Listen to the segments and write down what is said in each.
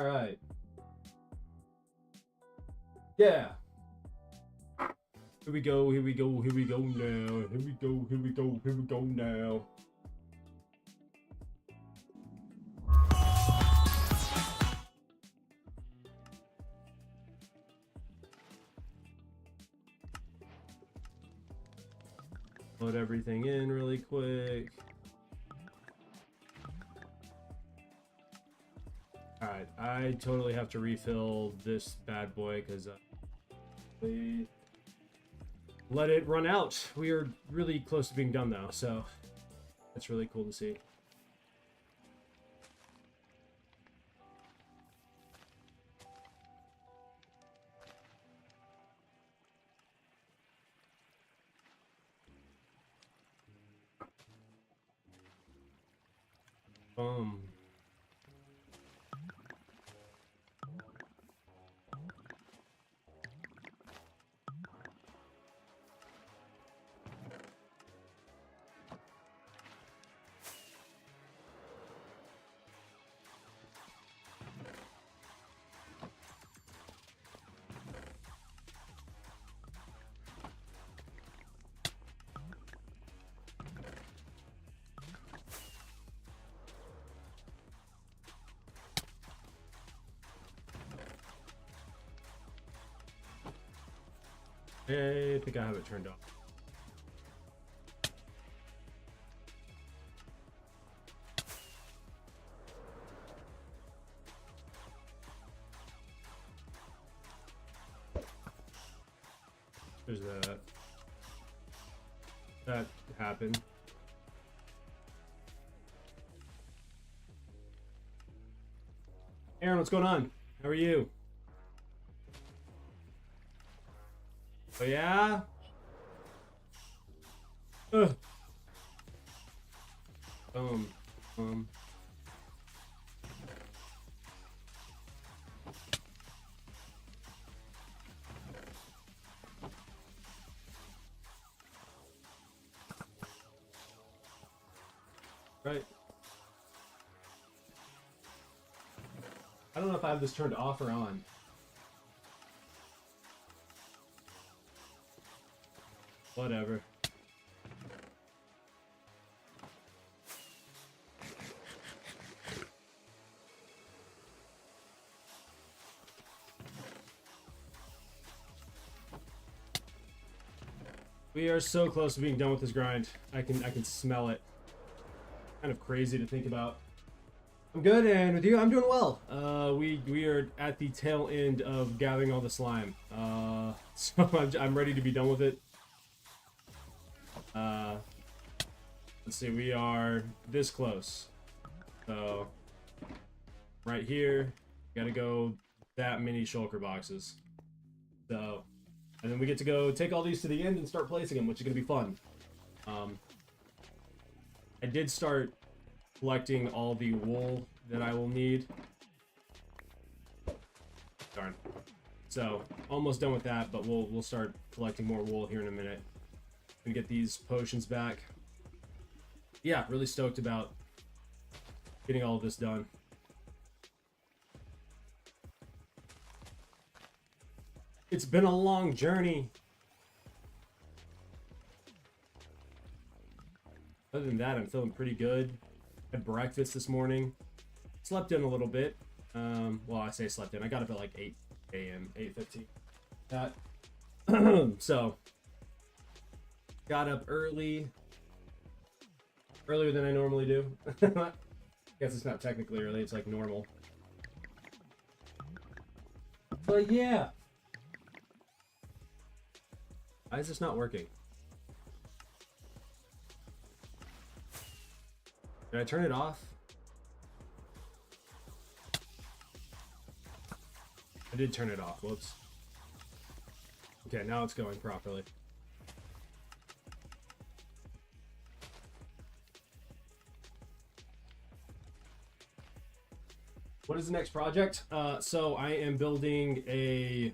All right. Yeah. Here we go. Here we go. Here we go now. Here we go. Here we go. Here we go now. Load everything in really quick. Alright, I totally have to refill this bad boy because we let it run out. We are really close to being done though, so that's really cool to see. I think I have it turned off. There's that. That happened. Aaron, what's going on? How are you? Oh yeah? Ugh. Right. I don't know if I have this turned off or on. Whatever. We are so close to being done with this grind. I can smell it. Kind of crazy to think about. I'm good, and with you, I'm doing well. We are at the tail end of gathering all the slime. So I'm ready to be done with it. Let's see, we are this close. So right here, gotta go that many shulker boxes. So, and then we get to go take all these to the end and start placing them, which is gonna be fun. I did start collecting all the wool that I will need. Darn. So almost done with that, but we'll start collecting more wool here in a minute and get these potions back. Yeah, really stoked about getting all of this done. It's been a long journey. Other than that, I'm feeling pretty good. Had breakfast this morning. Slept in a little bit. Well, I say slept in. I got up at like 8 a.m., 8:15. That. So, got up early. Earlier than I normally do. Guess it's not technically early. It's like normal. But yeah. Why is this not working? Did I turn it off? I did turn it off. Whoops. Okay, now it's going properly. What is the next project? So I am building a...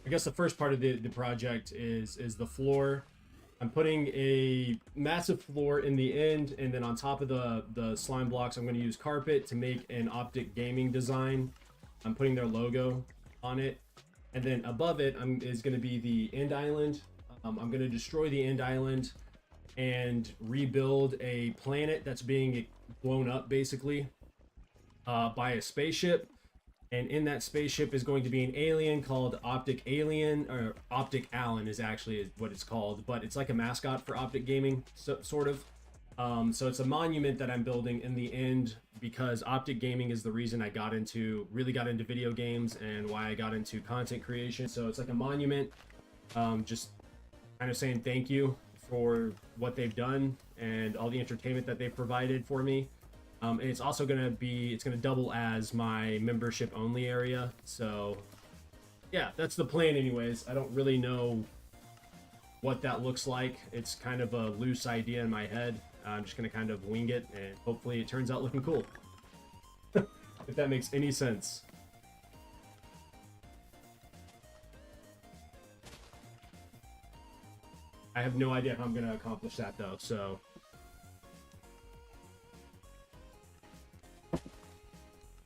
I guess the first part of the project is the floor I'm putting a massive floor in the end, and then on top of the slime blocks, I'm going to use carpet to make an Optic Gaming design. I'm putting their logo on it, and then above it is going to be the end island. I'm going to destroy the end island and rebuild a planet that's being blown up, basically, by a spaceship. And in that spaceship is going to be an alien called Optic Alien, or Optic Allen is actually what it's called, but it's like a mascot for Optic Gaming, sort of. So it's a monument that I'm building in the end, because Optic Gaming is the reason I really got into video games and why I got into content creation. So it's like a monument, just kind of saying thank you for what they've done and all the entertainment that they've provided for me. And it's also gonna double as my membership only area. So yeah, that's the plan anyways. I don't really know what that looks like. It's kind of a loose idea in my head. I'm just gonna kind of wing it, and hopefully it turns out looking cool. If that makes any sense. I have no idea how I'm gonna accomplish that though, so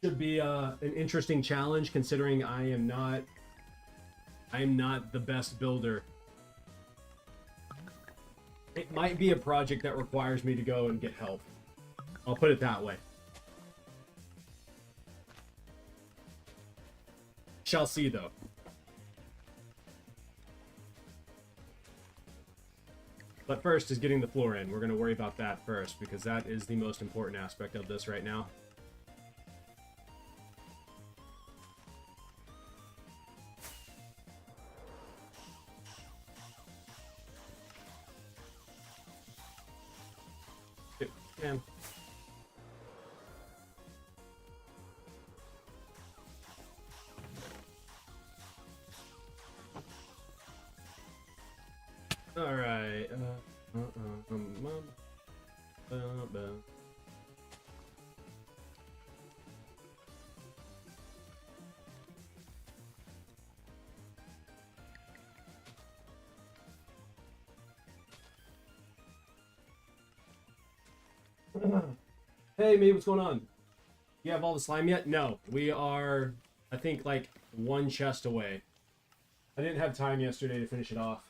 should be an interesting challenge, considering I am not the best builder. It might be a project that requires me to go and get help. I'll put it that way. Shall see though. But first is getting the floor in. We're going to worry about that first, because that is the most important aspect of this right now. Damn. All right. Hey, me, what's going on? You have all the slime yet? No, we are, I think, like one chest away. I didn't have time yesterday to finish it off.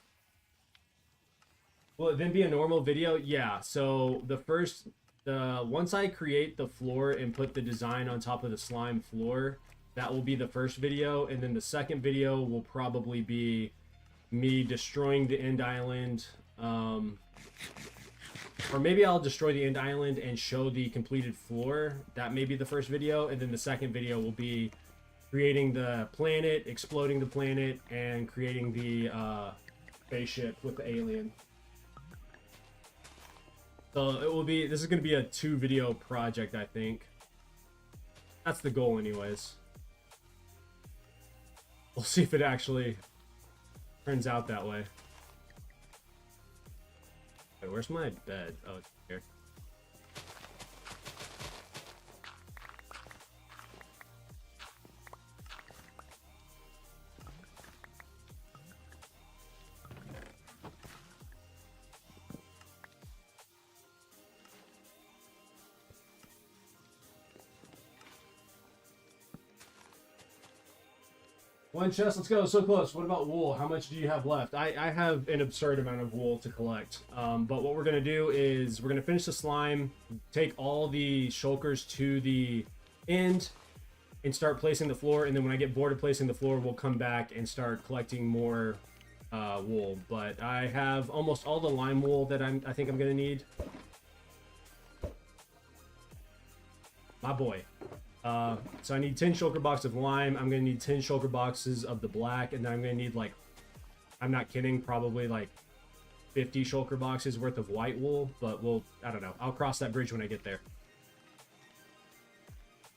Will it then be a normal video? Yeah, so once I create the floor and put the design on top of the slime floor, that will be the first video, and then the second video will probably be me destroying the end island, or maybe I'll destroy the end island and show the completed floor. That may be the first video, and then the second video will be creating the planet, exploding the planet, and creating the spaceship with the alien. So this is going to be a 2-video project, I think. That's the goal anyways. We'll see if it actually turns out that way. Wait, where's my bed? Oh, it's here. One chest, let's go. So close. What about wool? How much do you have left? I have an absurd amount of wool to collect. But what we're going to do is we're going to finish the slime, take all the shulkers to the end, and start placing the floor. And then when I get bored of placing the floor, we'll come back and start collecting more wool. But I have almost all the lime wool that I think I'm going to need. My boy. So I need 10 shulker boxes of lime. I'm going to need 10 shulker boxes of the black. And then I'm going to need, like, I'm not kidding, probably like 50 shulker boxes worth of white wool. But I don't know. I'll cross that bridge when I get there.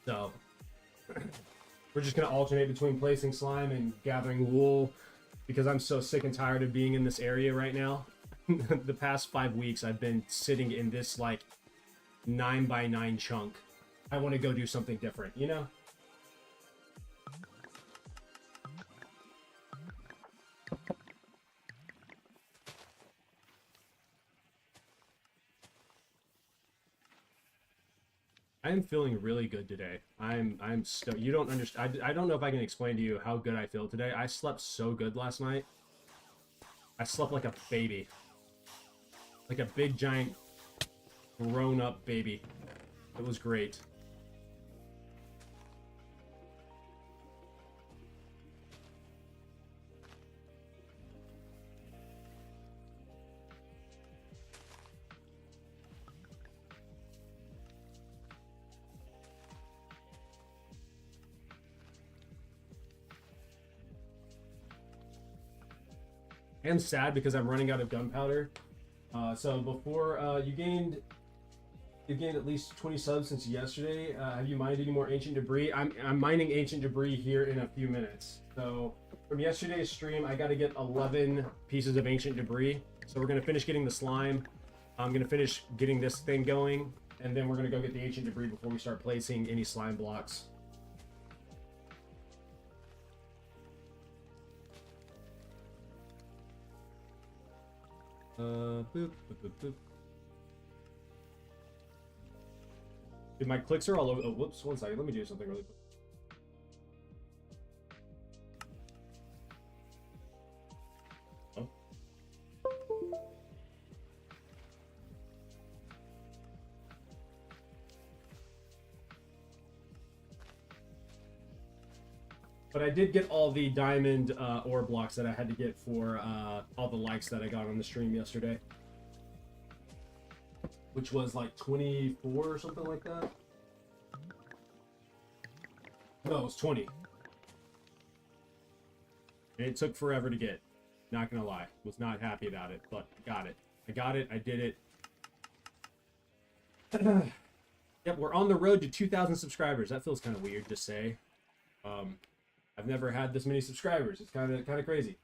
So we're just going to alternate between placing slime and gathering wool, because I'm so sick and tired of being in this area right now. The past 5 weeks I've been sitting in this like 9x9 chunk. I want to go do something different, you know? I am feeling really good today. I'm so you don't understand. I don't know if I can explain to you how good I feel today. I slept so good last night. I slept like a baby. Like a big giant grown up baby. It was great. And sad because I'm running out of gunpowder. So before you've gained at least 20 subs since yesterday. Have you mined any more ancient debris? I'm mining ancient debris here in a few minutes. So from yesterday's stream, I got to get 11 pieces of ancient debris. So we're gonna finish getting the slime. I'm gonna finish getting this thing going, and then we're gonna go get the ancient debris before we start placing any slime blocks. Boop, boop, boop, boop. Dude, my clicks are all over. Oh, whoops, one second. Let me do something really quick. Oh. But I did get all the diamond ore blocks that I had to get for all the likes that I got on the stream yesterday. Which was like 24 or something like that. No, it was 20. And it took forever to get. Not gonna lie. Was not happy about it, but got it. I got it. I did it. Yep, we're on the road to 2,000 subscribers. That feels kind of weird to say. I've never had this many subscribers. It's kind of crazy.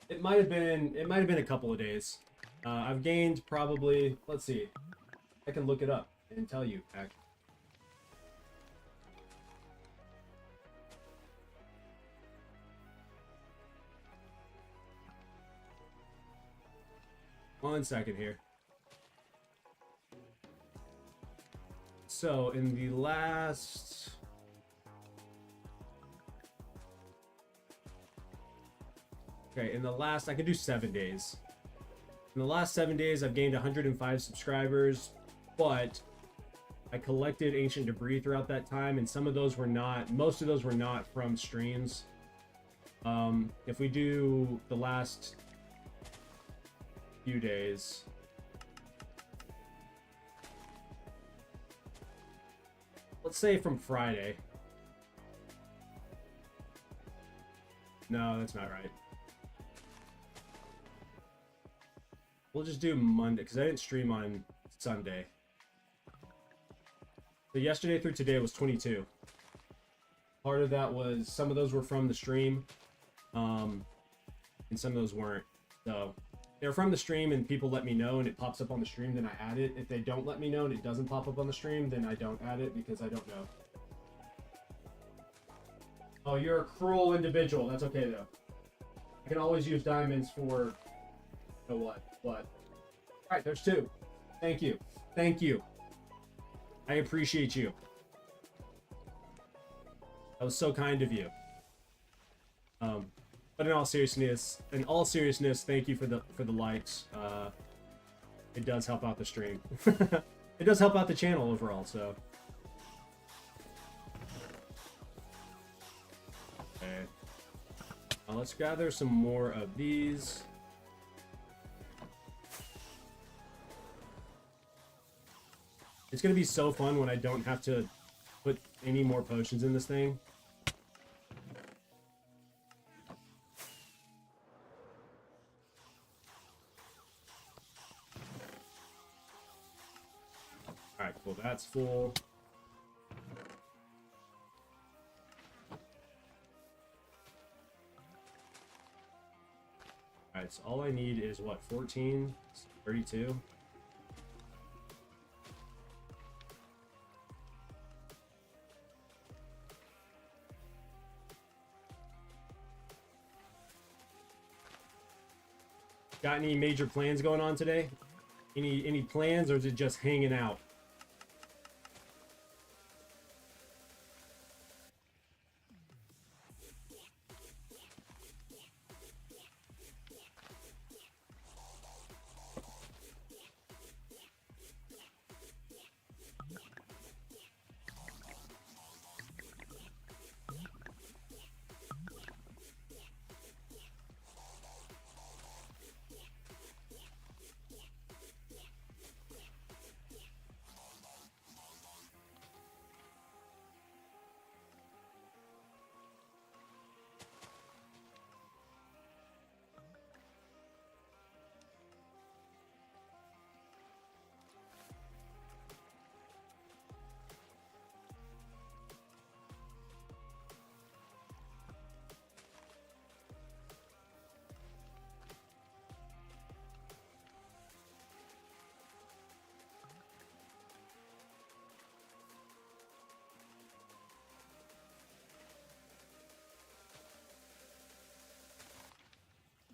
It might have been a couple of days. I've gained probably, let's see. I can look it up and tell you. One second here. So in the last I could do 7 days. In the last 7 days, I've gained 105 subscribers, but I collected ancient debris throughout that time, and some of those were not, most of those were not from streams. If we do the last few days, let's say from Friday. No, that's not right. We'll just do Monday, because I didn't stream on Sunday. So yesterday through today was 22. Part of that was, some of those were from the stream, and some of those weren't. So they're from the stream and people let me know and it pops up on the stream, then I add it. If they don't let me know and it doesn't pop up on the stream, then I don't add it because I don't know. Oh, you're a cruel individual. That's okay though. I can always use diamonds for, you know what? Alright, there's 2. Thank you. Thank you. I appreciate you. That was so kind of you. But in all seriousness, thank you for the likes. It does help out the stream. It does help out the channel overall, so. Okay. Let's gather some more of these. It's gonna be so fun when I don't have to put any more potions in this thing. Alright, cool, that's full. Alright, so all I need is what, 14? 32? Got any major plans going on today? Any plans, or is it just hanging out?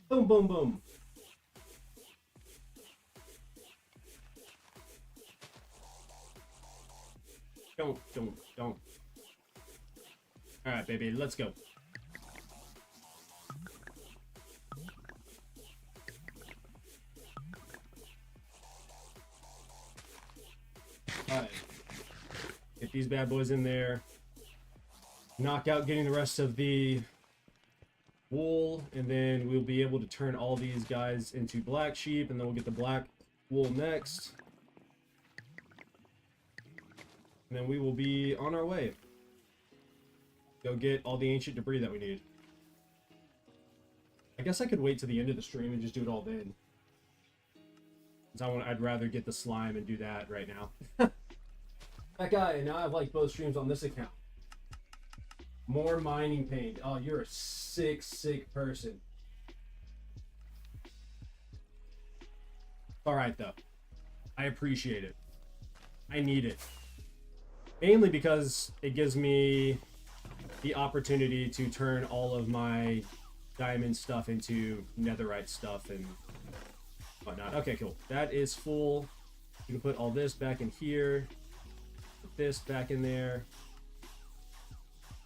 Boom, boom, boom. Don't. All right, baby, let's go. All right. Get these bad boys in there. Knock out getting the rest of the wool, and then we'll be able to turn all these guys into black sheep, and then we'll get the black wool next. And then we will be on our way. Go get all the ancient debris that we need. I guess I could wait to the end of the stream and just do it all then. I'd rather get the slime and do that right now. That guy, and now I have like both streams on this account. More mining pain. Oh, you're a sick person. Alright though. I appreciate it. I need it. Mainly because it gives me the opportunity to turn all of my diamond stuff into netherite stuff and whatnot. Okay, cool. That is full. You can put all this back in here. Put this back in there.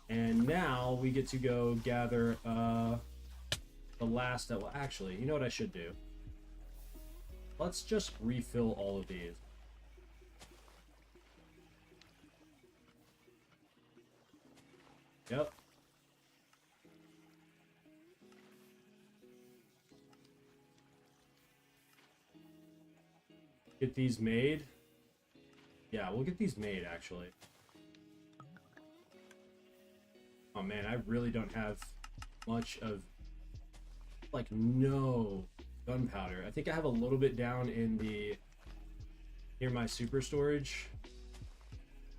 And now we get to go gather the last that will actually, you know what I should do? Let's just refill all of these. Yep. Get these made. Yeah, we'll get these made actually. Oh man, I really don't have much of, like, no gunpowder. I think I have a little bit down in the, near my super storage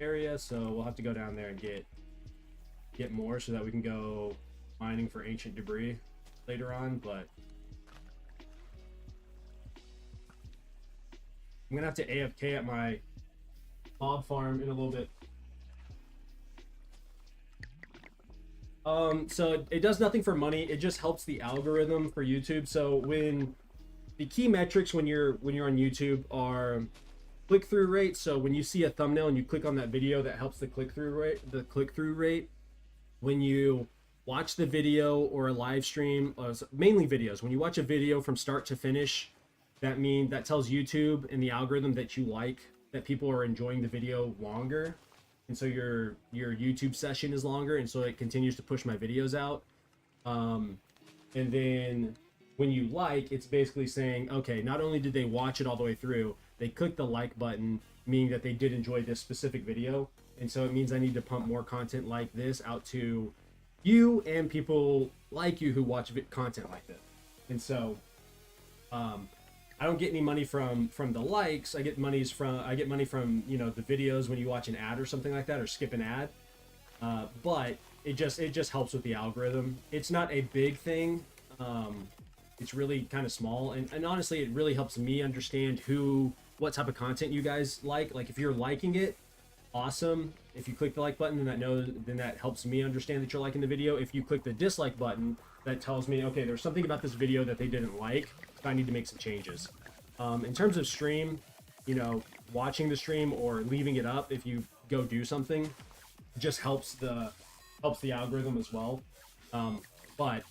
area, so we'll have to go down there and get more so that we can go mining for ancient debris later on, but I'm gonna have to AFK at my mob farm in a little bit. So it does nothing for money. It just helps the algorithm for YouTube. So when the key metrics when you're on YouTube are click-through rate. So when you see a thumbnail and you click on that video, that helps the click-through rate. When you watch the video or a live stream, mainly videos, when you watch a video from start to finish, that tells YouTube and the algorithm that you like, that people are enjoying the video longer. And so your YouTube session is longer, and so it continues to push my videos out. And then when you like, it's basically saying, okay, not only did they watch it all the way through, they clicked the like button, meaning that they did enjoy this specific video. And so it means I need to pump more content like this out to you and people like you who watch content like this. And so I don't get any money from the likes. I get money from, you know, the videos when you watch an ad or something like that, or skip an ad. But it just helps with the algorithm. It's not a big thing. It's really kind of small, and honestly, it really helps me understand what type of content you guys like. Like if you're liking it, awesome. If you click the like button, then that helps me understand that you're liking the video. If you click the dislike button, that tells me, okay, there's something about this video that they didn't like, so I need to make some changes. In terms of stream, you know, watching the stream or leaving it up if you go do something just helps the algorithm as well. But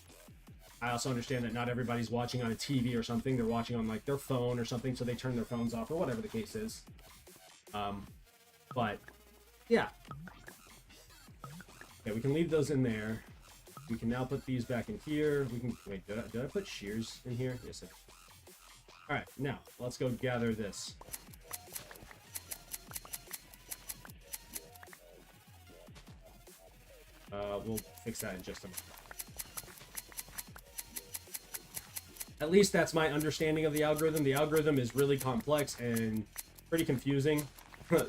I also understand that not everybody's watching on a TV or something. They're watching on like their phone or something, so they turn their phones off or whatever the case is. But yeah. Okay, we can leave those in there. We can now put these back in here. We can wait. Did I put shears in here? Yes, I did. All right, now let's go gather this. We'll fix that in just a moment. At least that's my understanding of the algorithm. The algorithm is really complex and pretty confusing.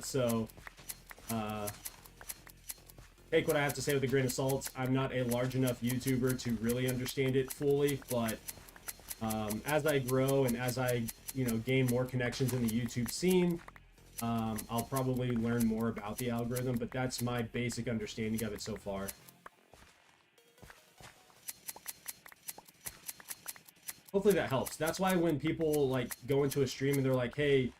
So, take what I have to say with a grain of salt. I'm not a large enough YouTuber to really understand it fully, but as I grow and as I, you know, gain more connections in the YouTube scene, I'll probably learn more about the algorithm, but that's my basic understanding of it so far. Hopefully that helps. That's why when people like go into a stream and they're like, hey,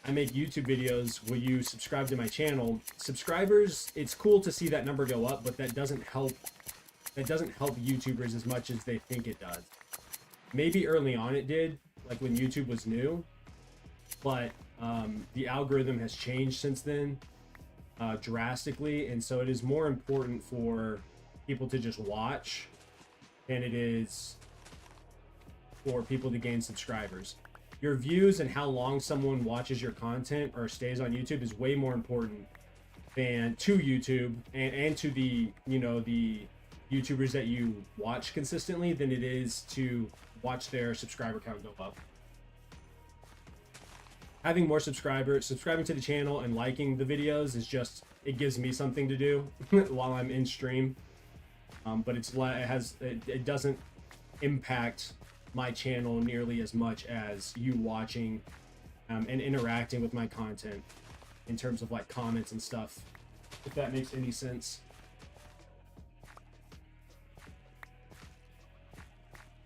I make YouTube videos, will you subscribe to my channel? Subscribers, it's cool to see that number go up, but that doesn't help YouTubers as much as they think it does. Maybe early on it did, like when YouTube was new, but the algorithm has changed since then drastically, and so it is more important for people to just watch than it is for people to gain subscribers. Your views and how long someone watches your content or stays on YouTube is way more important than to YouTube and to the, you know, the YouTubers that you watch consistently than it is to watch their subscriber count go up. Having more subscribers, subscribing to the channel and liking the videos is just, it gives me something to do while I'm in stream. But it doesn't impact my channel nearly as much as you watching and interacting with my content in terms of like comments and stuff, if that makes any sense.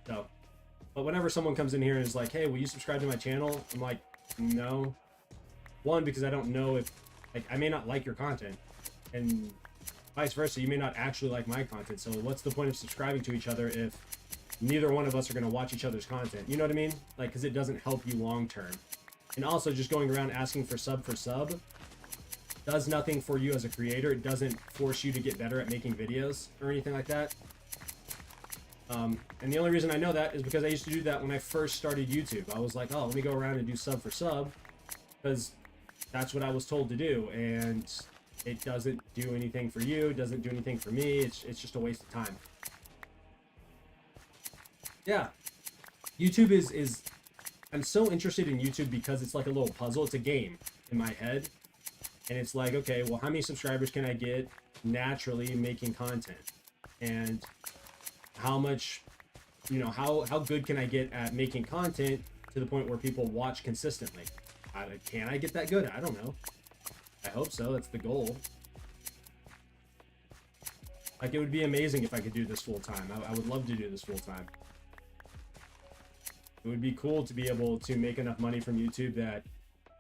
So, but whenever someone comes in here and is like, hey, will you subscribe to my channel? I'm like, no. One, because I don't know if, like, I may not like your content, and vice versa, you may not actually like my content, so what's the point of subscribing to each other if neither one of us are going to watch each other's content? You know what I mean? Like, because it doesn't help you long term. And also, just going around asking for sub does nothing for you as a creator. It doesn't force you to get better at making videos or anything like that. And the only reason I know that is because I used to do that when I first started YouTube. I was like, oh, let me go around and do sub for sub, because that's what I was told to do, and it doesn't do anything for you, it doesn't do anything for me, it's just a waste of time. Yeah, YouTube is I'm so interested in YouTube because it's like a little puzzle. It's a game in my head, and it's like, okay, well, how many subscribers can I get naturally making content, and how much, you know, how good can I get at making content to the point where people watch consistently? Can I get that good? I don't know. I hope so. That's the goal. Like, it would be amazing if I could do this full time. I would love to do this full time. It would be cool to be able to make enough money from YouTube that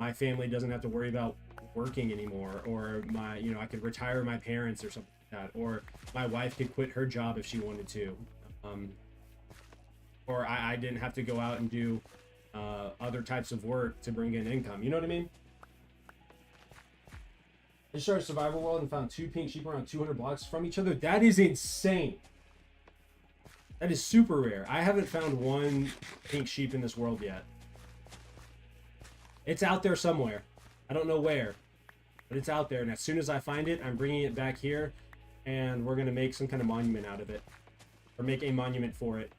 my family doesn't have to worry about working anymore, or my, you know, I could retire my parents or something like that, or my wife could quit her job if she wanted to, or I didn't have to go out and do other types of work to bring in income. You know what I mean? I just started Survival World and found 2 pink sheep around 200 blocks from each other. That is insane. That is super rare. I haven't found 1 pink sheep in this world yet. It's out there somewhere. I don't know where, but it's out there. And as soon as I find it, I'm bringing it back here, and we're going to make some kind of monument out of it, or make a monument for it.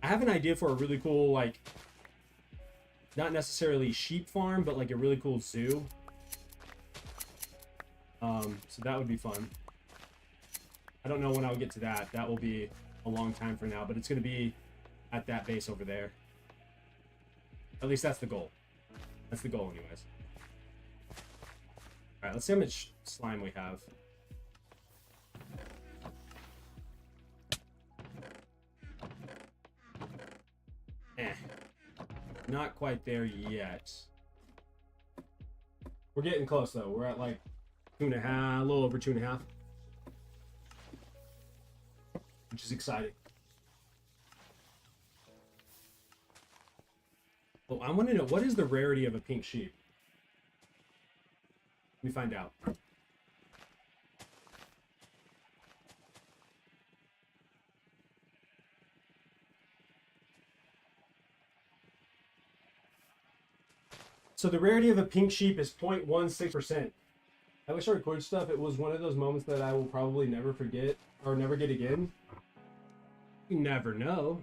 I have an idea for a really cool, like, not necessarily sheep farm, but like a really cool zoo. So that would be fun. I don't know when I'll get to that. That will be a long time from now, but it's going to be at that base over there. At least that's the goal. That's the goal anyways. Alright, let's see how much slime we have. Not quite there yet. We're getting close though. We're at like 2.5, a little over 2.5, which is exciting. Oh, I want to know, what is the rarity of a pink sheep? Let me find out. So the rarity of a pink sheep is 0.16%. I wish I recorded stuff. It was one of those moments that I will probably never forget or never get again. You never know.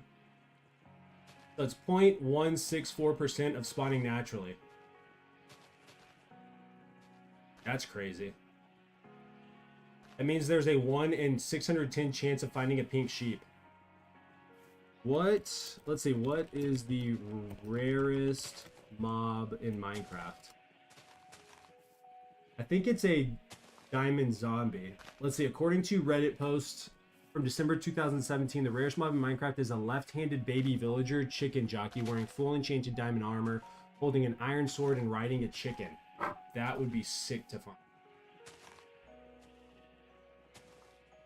So it's 0.164% of spawning naturally. That's crazy. That means there's a 1 in 610 chance of finding a pink sheep. What? Let's see. What is the rarest mob in Minecraft? I think it's a diamond zombie. Let's see. According to Reddit post from December 2017, the rarest mob in Minecraft is a left-handed baby villager chicken jockey wearing full enchanted diamond armor, holding an iron sword and riding a chicken. That would be sick to find.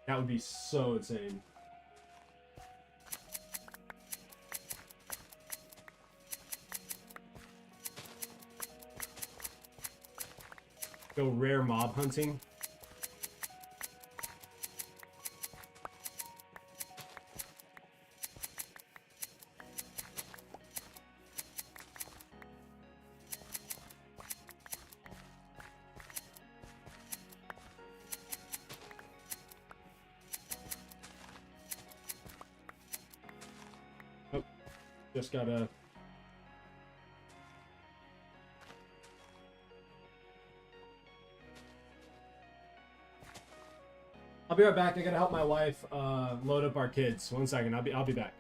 That would be so insane. Go rare mob hunting. Oh, just gotta... I'll be right back. I gotta help my wife load up our kids. 1 second. I'll be back.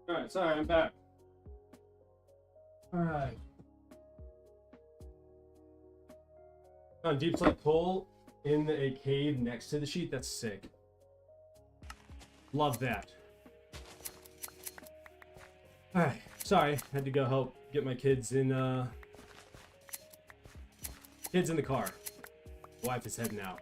All right, sorry, I'm back. All right. On deep slate coal in a cave next to the sheet. That's sick. Love that. All right, sorry, had to go help get my kids in the car. Wife is heading out.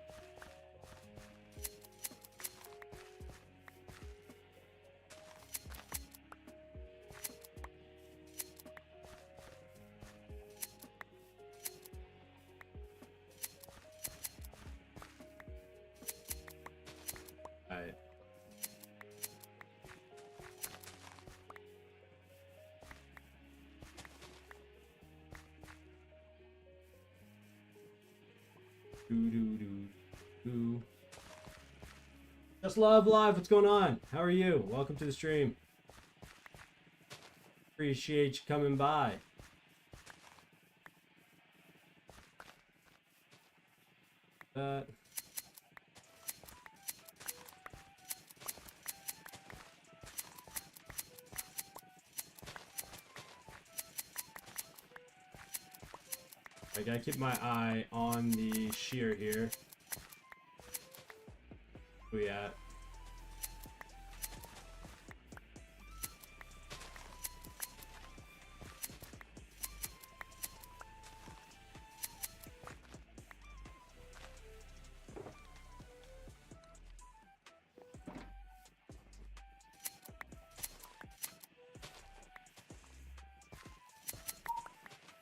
Do do do do. Just Love Live, what's going on? How are you? Welcome to the stream. Appreciate you coming by. I gotta keep my eye on the shear here. Where we at?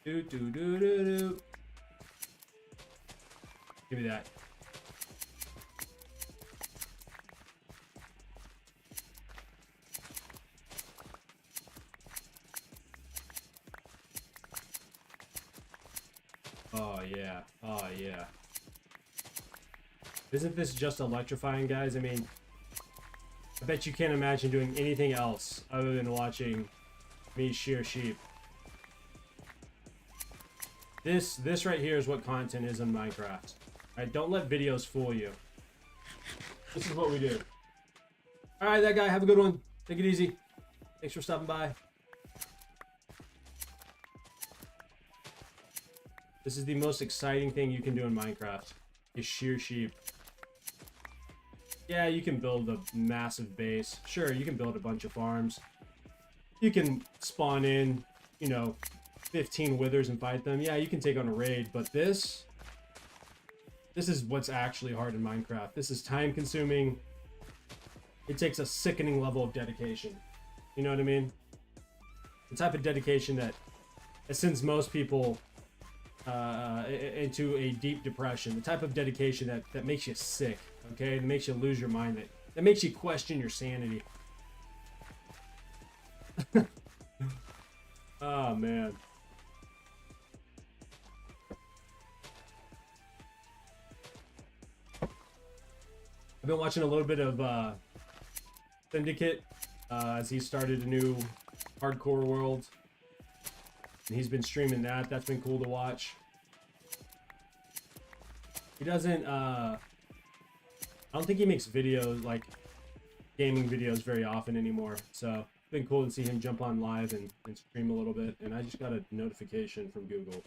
Do do do do do. Give me that. Oh yeah. Oh yeah. Isn't this just electrifying, guys? I mean, I bet you can't imagine doing anything else other than watching me shear sheep. This right here is what content is in Minecraft. Alright, don't let videos fool you. This is what we do. Alright, that guy, have a good one. Take it easy. Thanks for stopping by. This is the most exciting thing you can do in Minecraft, is shear sheep. Yeah, you can build a massive base. Sure, you can build a bunch of farms. You can spawn in, you know, 15 withers and fight them. Yeah, you can take on a raid, but this is what's actually hard in Minecraft. This is time consuming. It takes a sickening level of dedication. You know what I mean? The type of dedication that sends most people into a deep depression. The type of dedication that makes you sick, okay? That makes you lose your mind. That makes you question your sanity. Oh, man. I've been watching a little bit of Syndicate as he started a new hardcore world, and he's been streaming that. That's been cool to watch. He doesn't I don't think he makes videos like gaming videos very often anymore, so it's been cool to see him jump on live and stream a little bit. And I just got a notification from Google.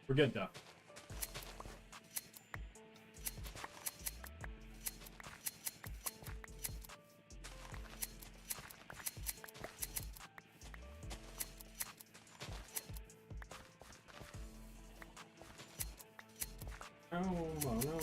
We're good though. Oh no.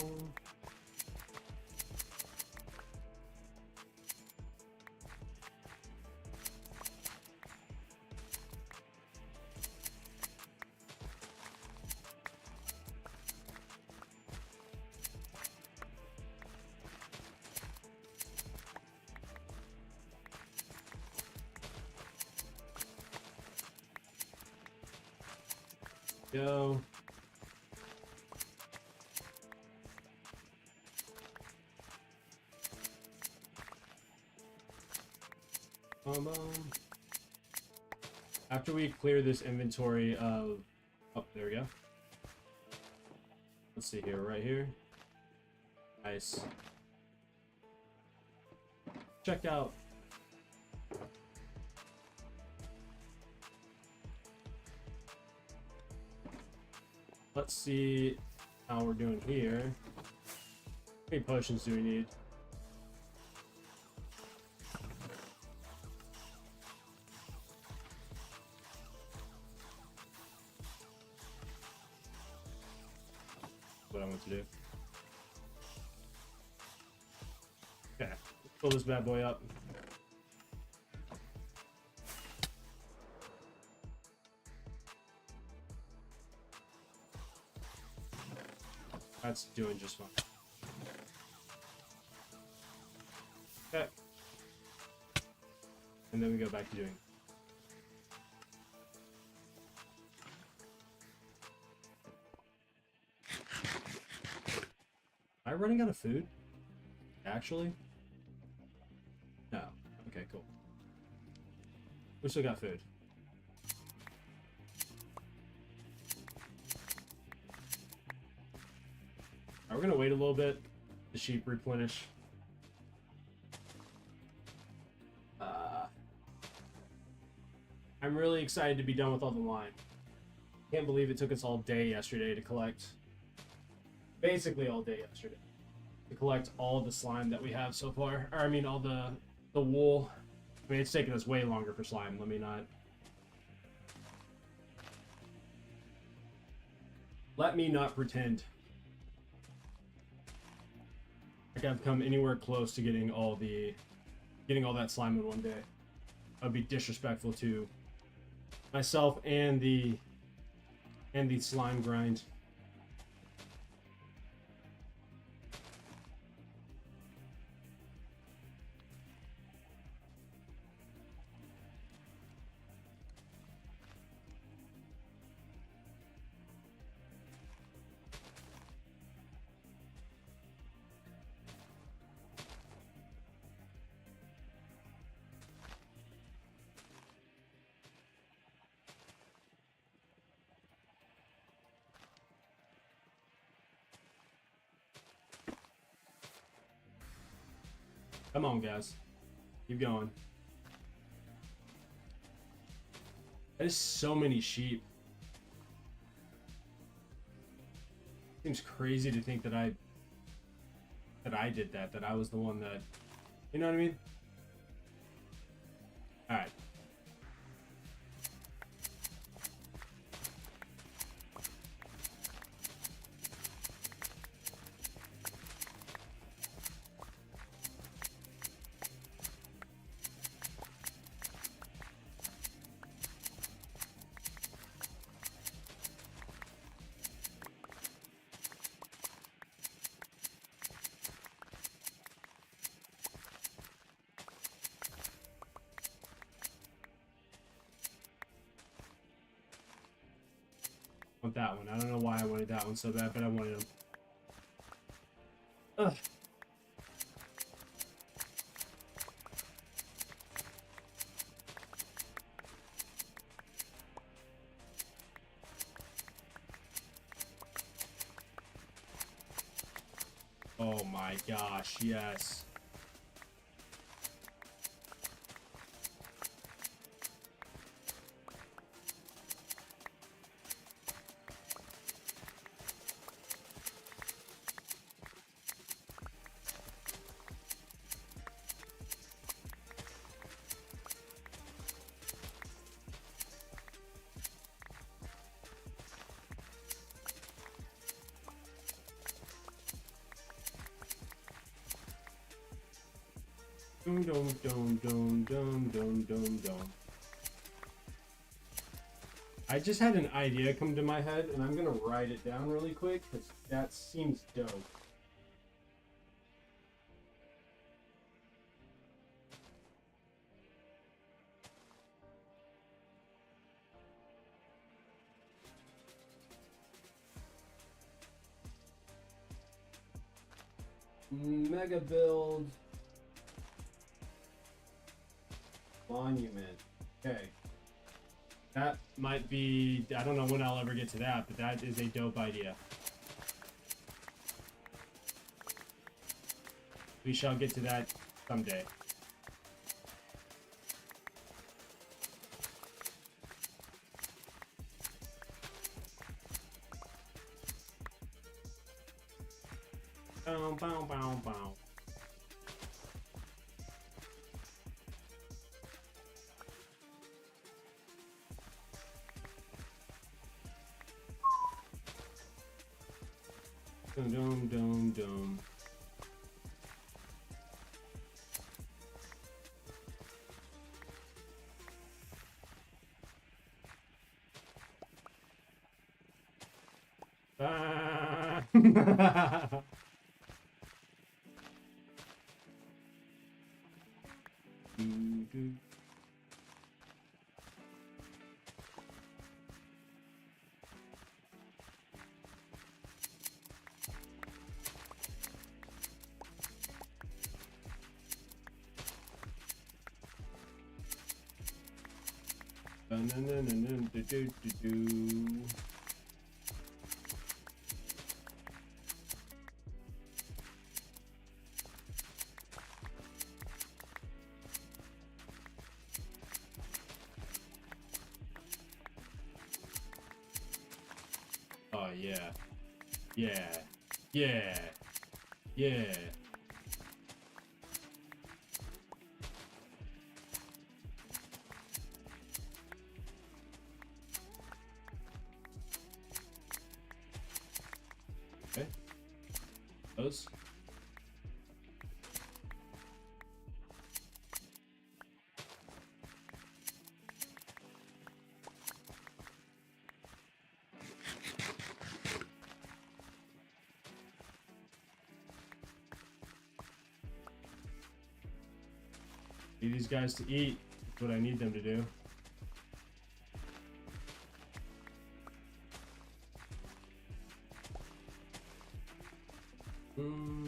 Go. After we clear this inventory of... Oh, there we go. Let's see here, right here. Nice. Check out... Let's see how we're doing here. How many potions do we need? What I want to do. Okay, fill this bad boy up. That's doing just fine. Okay. and then we go back to doing. Am I running out of food? Actually? No. Okay, cool. We still got food. Alright, we're gonna wait a little bit. The sheep replenish. I'm really excited to be done with all the line. Can't believe it took us all day yesterday to collect. Basically all day yesterday. To collect all the slime that we have so far. Or I mean all the wool. I mean it's taken us way longer for slime, let me not. Let me not pretend like I've come anywhere close to getting all that slime in one day. That would be disrespectful to myself and the slime grind. Come on, guys. Keep going. That is so many sheep. Seems crazy to think that I did that. That I was the one that... You know what I mean? Alright. Want that one. I don't know why I wanted that one so bad, but I wanted them. Ugh. Oh my gosh, yes. Dum dum dum dum dum dum dum. I just had an idea come to my head, and I'm gonna write it down really quick because that seems dope. Mega build monument. Okay. That might be, I don't know when I'll ever get to that, but that is a dope idea. We shall get to that someday. Bow, bow, bow, bow. Dum dum dum dum. Ah. Dun-dun-dun-dun-dun-dun-dun-dun. Oh yeah. Yeah. Yeah. Yeah. Okay. Those. Need these guys to eat. That's what I need them to do. Boom.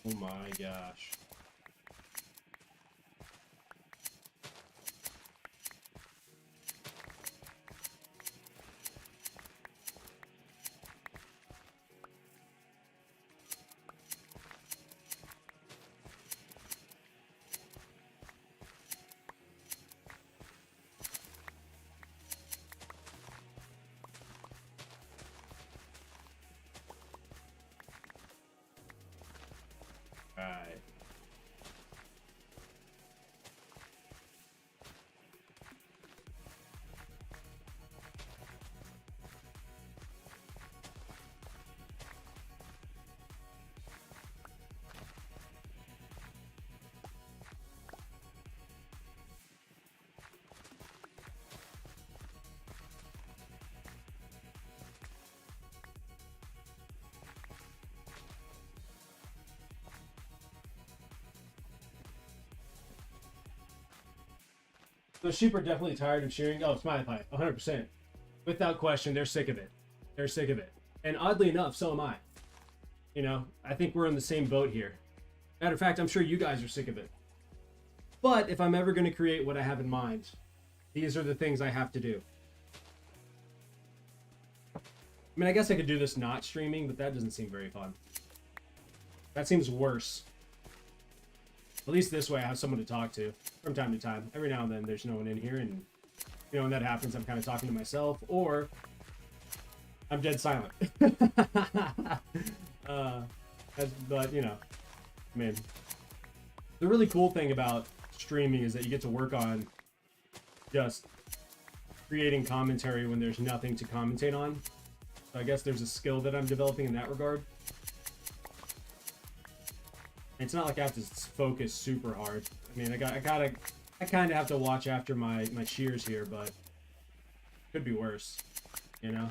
Oh my gosh. Alright. Those sheep are definitely tired of shearing. Oh, Smiley Pie, 100%. Without question, they're sick of it. They're sick of it. And oddly enough, so am I. You know, I think we're in the same boat here. Matter of fact, I'm sure you guys are sick of it. But if I'm ever going to create what I have in mind, these are the things I have to do. I mean, I guess I could do this not streaming, but that doesn't seem very fun. That seems worse. At least this way I have someone to talk to from time to time. Every now and then there's no one in here, and you know, when that happens, I'm kind of talking to myself, or I'm dead silent. But you know, I mean, the really cool thing about streaming is that you get to work on just creating commentary when there's nothing to commentate on. So I guess there's a skill that I'm developing in that regard. It's not like I have to focus super hard. I mean, I kind of have to watch after my shears here, but could be worse, you know.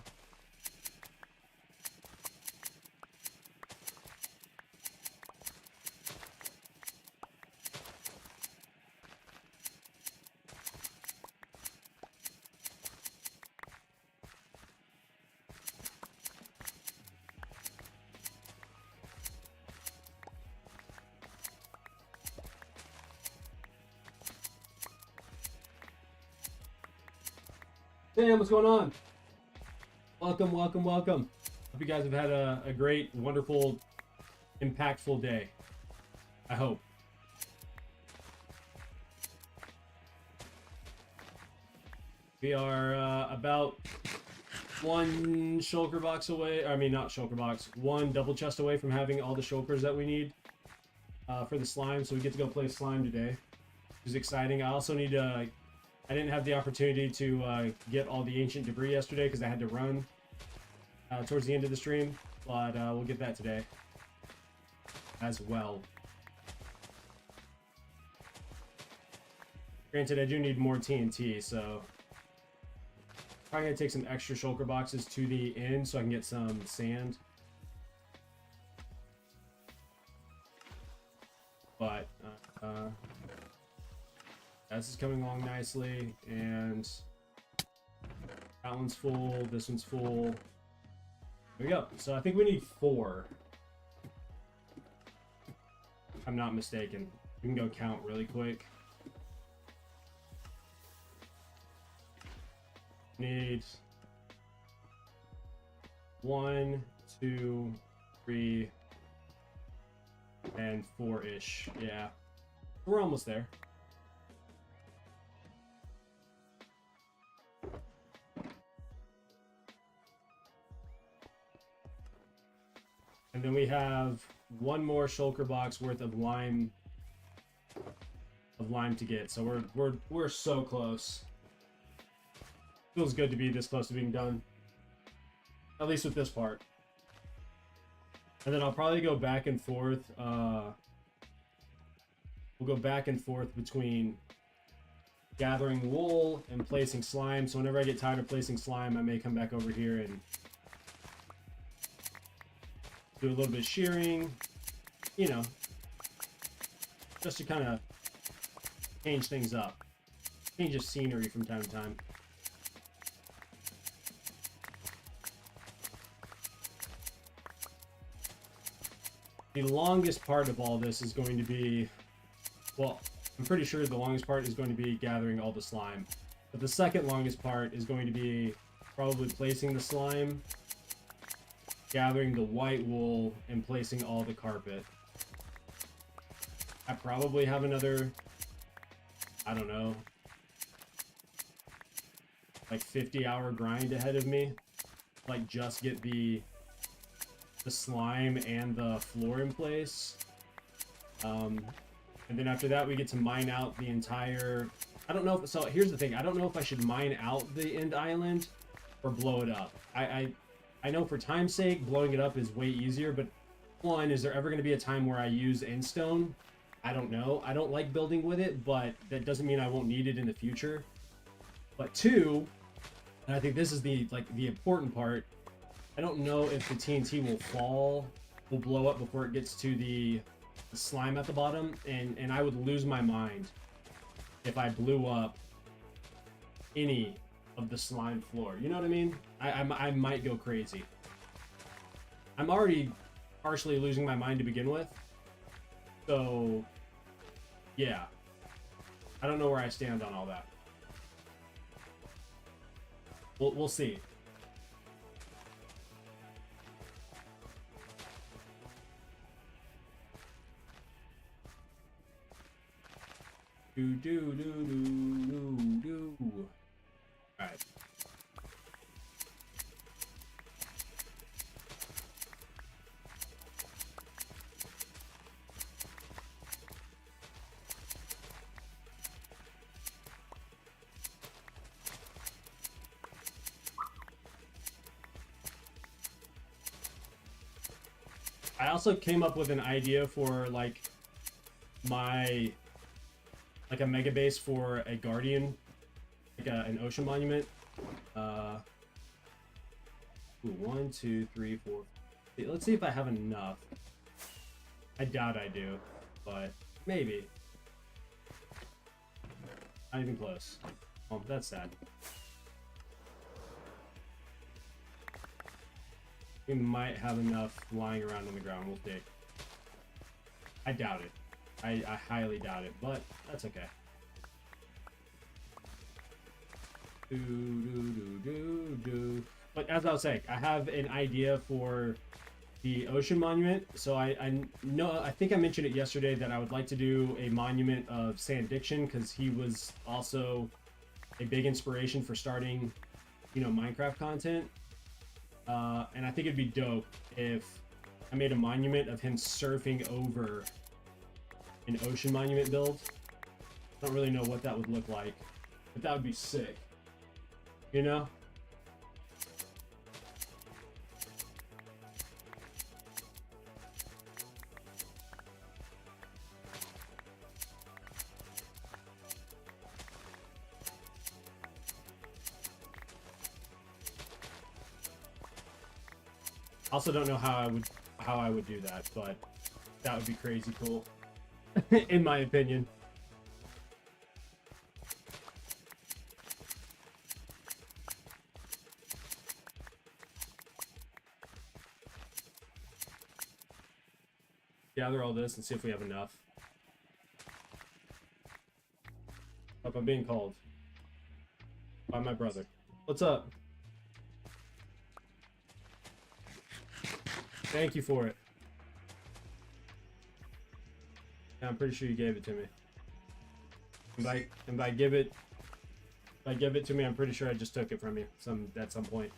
Sam, what's going on? Welcome, welcome, welcome. Hope you guys have had a great, wonderful, impactful day. I hope. We are about one shulker box away. I mean, not shulker box. One double chest away from having all the shulkers that we need for the slime. So we get to go play slime today, which is exciting. I also need to I didn't have the opportunity to get all the ancient debris yesterday because I had to run towards the end of the stream, but we'll get that today as well. Granted, I do need more TNT, so I'm gonna take some extra shulker boxes to the end so I can get some sand. But this is coming along nicely, and that one's full, this one's full. There we go. So I think we need 4. If I'm not mistaken. We can go count really quick. Need 1, 2, 3, and 4-ish. Yeah, we're almost there. And then we have 1 more shulker box worth of lime to get. So we're so close. Feels good to be this close to being done. At least with this part. And then I'll probably go back and forth. We'll go back and forth between gathering wool and placing slime. So whenever I get tired of placing slime, I may come back over here and do a little bit of shearing. You know, just to kind of change things up. Change of scenery from time to time. The longest part of all this is going to be, well, I'm pretty sure the longest part is going to be gathering all the slime. But the second longest part is going to be probably placing the slime, gathering the white wool, and placing all the carpet. I probably have another, I don't know, like 50-hour grind ahead of me. Like just get the slime and the floor in place. And then after that we get to mine out the entire, I don't know if, so here's the thing, I don't know if I should mine out the end island or blow it up. I know for time's sake blowing it up is way easier, but one, is there ever going to be a time where I use endstone? I don't know. I don't like building with it, but that doesn't mean I won't need it in the future. But 2, and I think this is the important part, I don't know if the TNT will blow up before it gets to the slime at the bottom, and I would lose my mind if I blew up any of the slime floor. You know what I mean? I might go crazy. I'm already partially losing my mind to begin with. So, yeah. I don't know where I stand on all that. We'll see. Alright. I also came up with an idea for like a mega base for a guardian, like an ocean monument. 1, 2, 3, 4. Let's see if I have enough. I doubt I do, but maybe. Not even close. Oh, that's sad. We might have enough lying around on the ground. We'll see. I doubt it. I highly doubt it, but that's okay. But as I was saying, I have an idea for the ocean monument. So I think I mentioned it yesterday that I would like to do a monument of Sand Diction, because he was also a big inspiration for starting, you know, Minecraft content. And I think it'd be dope if I made a monument of him surfing over an ocean monument build. I don't really know what that would look like. But that would be sick. You know? I also don't know how I would do that, but that would be crazy cool, in my opinion. Gather all this and see if we have enough. Oh, I'm being called by my brother. What's up? Thank you for it. Yeah, I'm pretty sure you gave it to me. And by give it to me, I'm pretty sure I just took it from you at some point.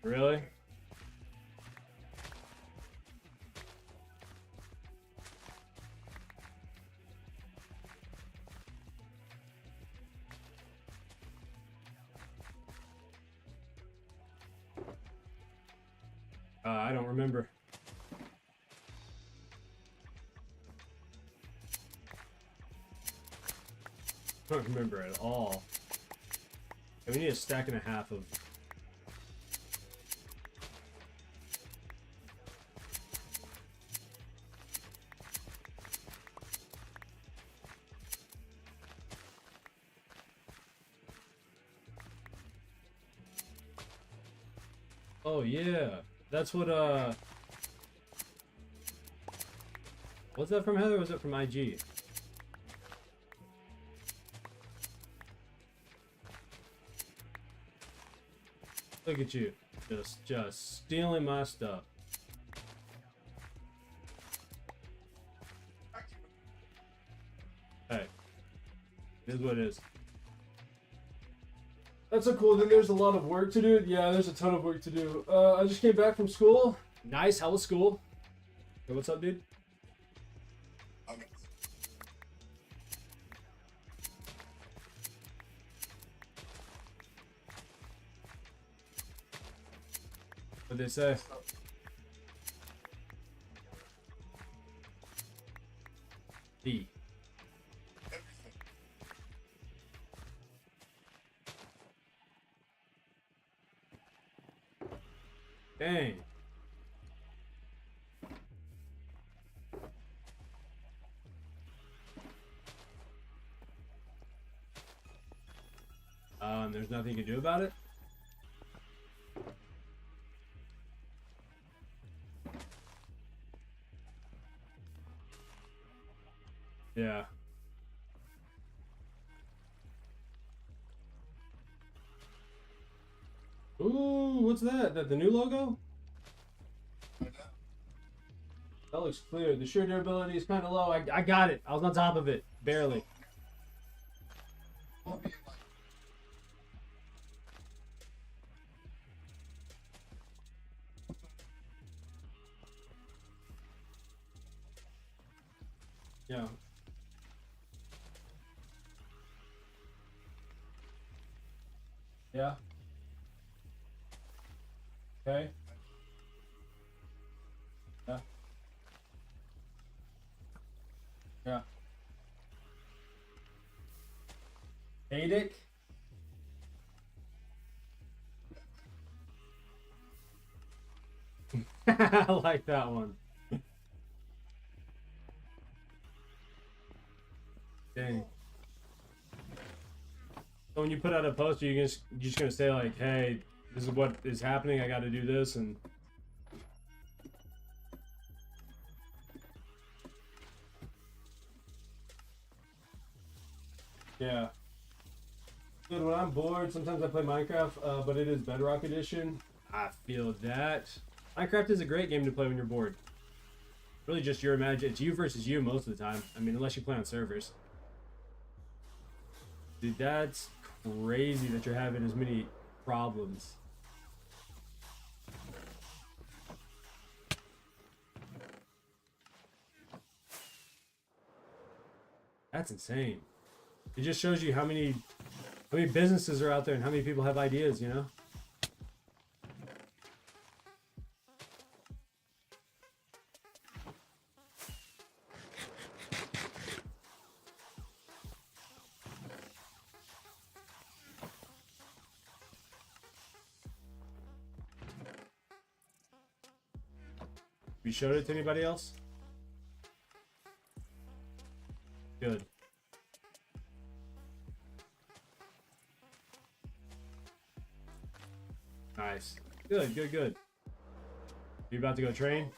Really? I don't remember. I don't remember at all. And we need a stack and a half of... Oh yeah, that's what was that from Heather or was it from IG? Look at you, just stealing my stuff. Hey, it is what it is. That's so cool. Then there's a lot of work to do. Yeah, there's a ton of work to do. I just came back from school. Nice. How was school? Hey, what's up, dude? What'd they say? D. Dang. There's nothing you can do about it? Yeah. Ooh, what's that? That the new logo? That looks clear. The sheer durability is kind of low. I got it. I was on top of it. Barely. Yeah. Yeah. Okay. Yeah. Yeah. Adic? I like that one. Dang. So when you put out a post, you're just gonna say like, "Hey, this is what is happening. I got to do this," and yeah. Dude, when I'm bored, sometimes I play Minecraft, but it is Bedrock Edition. I feel that. Minecraft is a great game to play when you're bored. Really just your imagination. It's you versus you most of the time. I mean, unless you play on servers. Dude, that's crazy that you're having as many problems. That's insane. It just shows you how many businesses are out there and how many people have ideas, you know? You showed it to anybody else? Good. Nice. Good, good, good. You about to go train?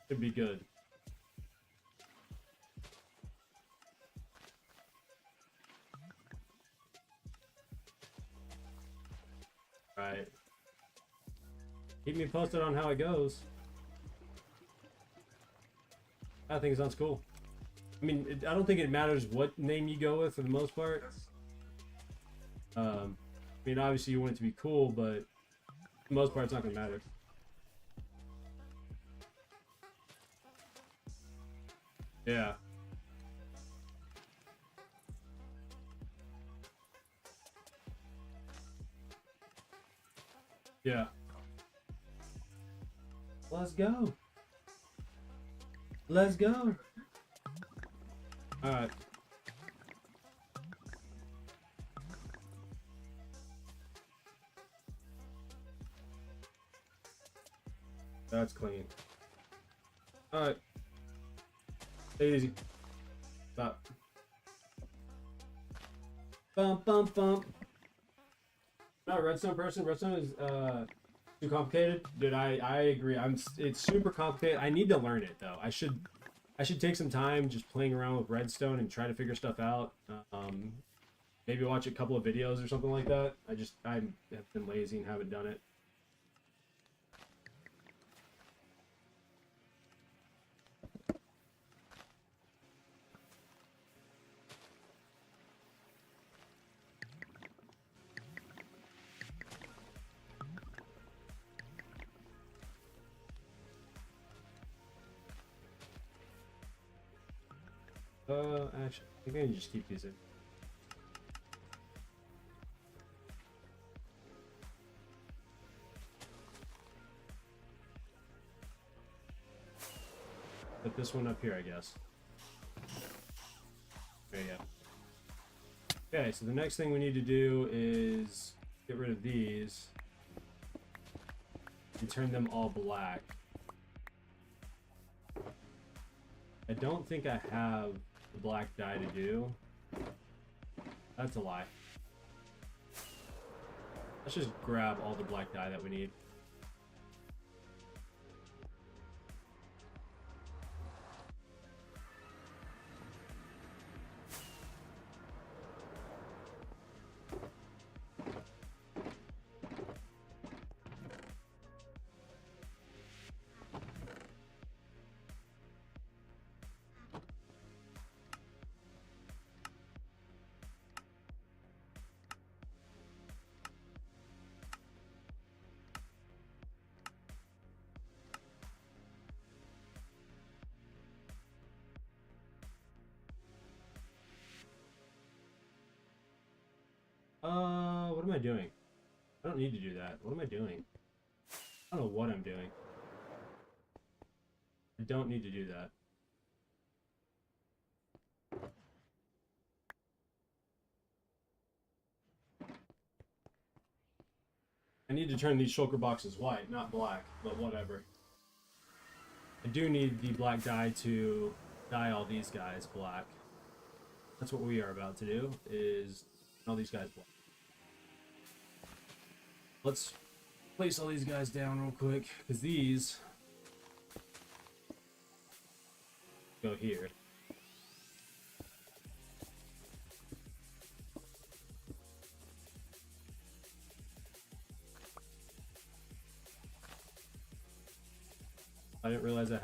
Should be good. Right. Keep me posted on how it goes. I think it sounds cool. I mean, I don't think it matters what name you go with for the most part. I mean, obviously you want it to be cool, but for the most part, it's not gonna matter. Yeah. Yeah. Let's go. Let's go. All right. That's clean. All right. Take it easy. Stop. Bump, bump, bump. Not a redstone person. Redstone is too complicated. Dude, I agree. It's super complicated. I need to learn it though. I should take some time just playing around with redstone and try to figure stuff out. Maybe watch a couple of videos or something like that. I have been lazy and haven't done it. Actually, I think I can just keep these in. Put this one up here, I guess. There you go. Okay, so the next thing we need to do is get rid of these and turn them all black. I don't think I have the black dye to do. That's a lie. Let's just grab all the black dye that we need. What am I doing? I don't need to do that. What am I doing? I don't know what I'm doing. I don't need to do that. I need to turn these shulker boxes white, not black, but whatever. I do need the black dye to dye all these guys black. That's what we are about to do, is all these guys black. Let's place all these guys down real quick, because these go here. I didn't realize I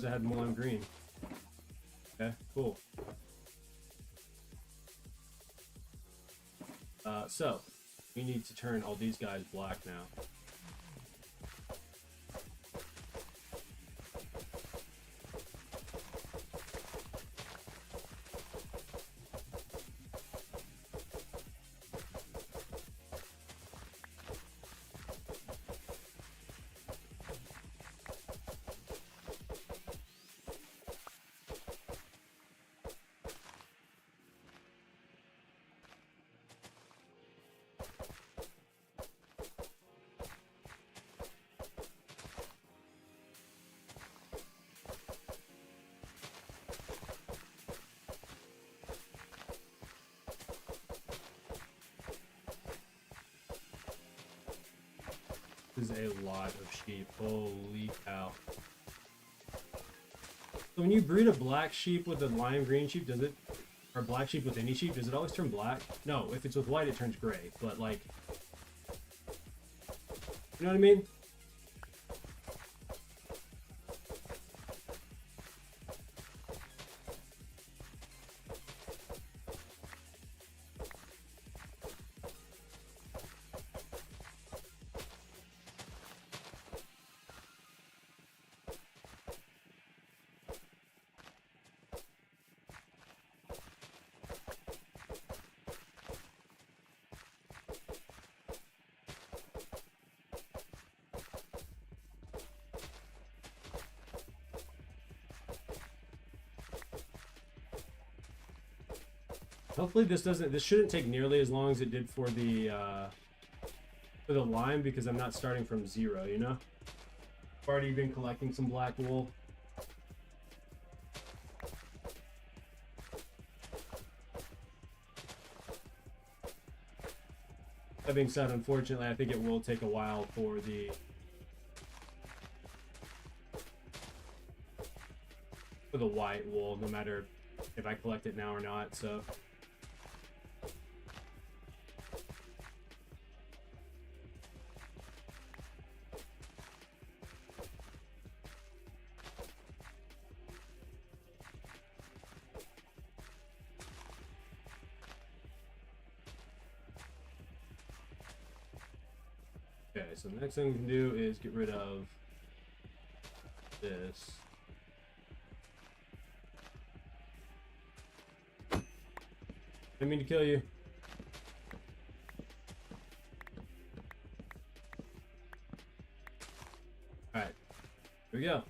had more on green. Okay, cool. So we need to turn all these guys black now. This is a lot of sheep. Holy cow. So when you breed a black sheep with a lime green sheep, does it, or black sheep with any sheep, does it always turn black? No, if it's with white, it turns gray. But like, you know what I mean? Hopefully this shouldn't take nearly as long as it did for the lime, because I'm not starting from zero, you know? I've already been collecting some black wool. That being said, unfortunately, I think it will take a while for the white wool, no matter if I collect it now or not, so. Okay, so the next thing we can do is get rid of this. Didn't mean to kill you. Alright, here we go.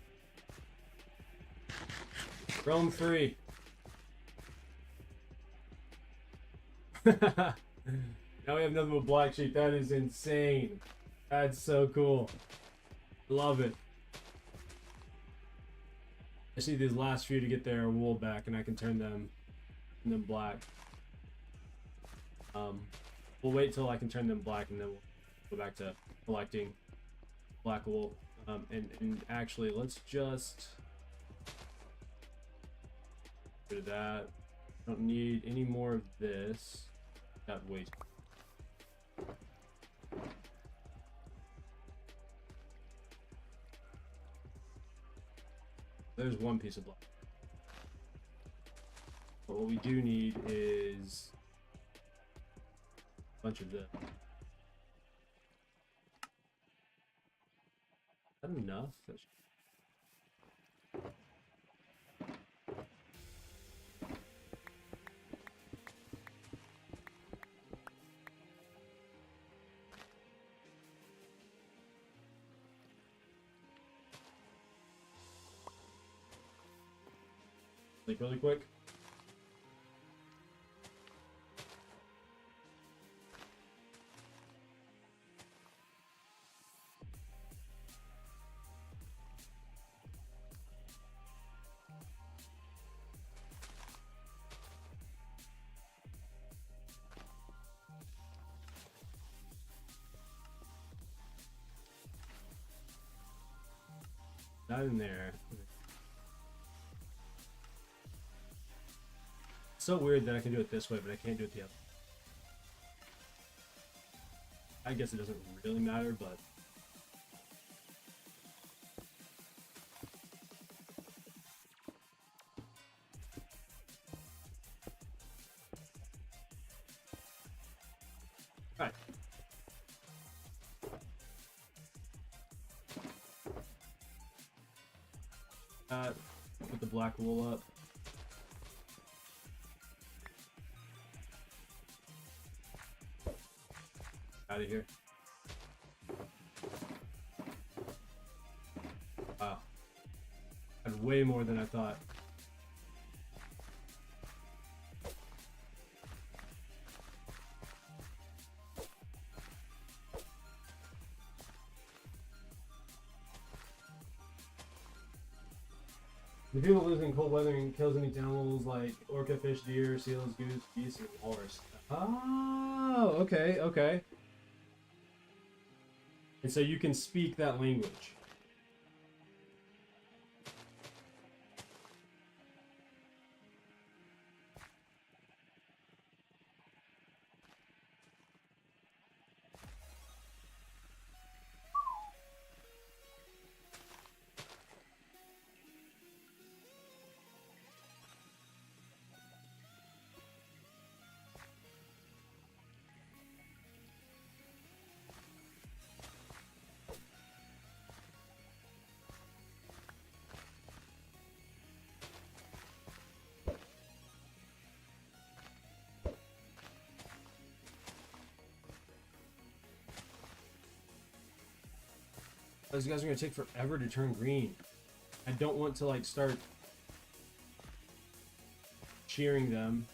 Roam free. Now we have nothing but black sheep. That is insane. That's so cool. Love it. I see these last few to get their wool back, and I can turn them black. We'll wait till I can turn them black, and then we'll go back to collecting black wool. And actually, let's just get rid of that. I don't need any more of this. That waste. There's one piece of black. But what we do need is a bunch of this. Is that enough? Like really quick. Not in there. So weird that I can do it this way, but I can't do it the other. I guess it doesn't really matter, but Put the black wool up. Out of here. Wow. Had way more than I thought. The people who live in cold weather and kills any animals like orca, fish, deer, seals, goose, geese, and walrus. Oh, okay, okay. And so you can speak that language. Those guys are gonna take forever to turn green. I don't want to like start cheering them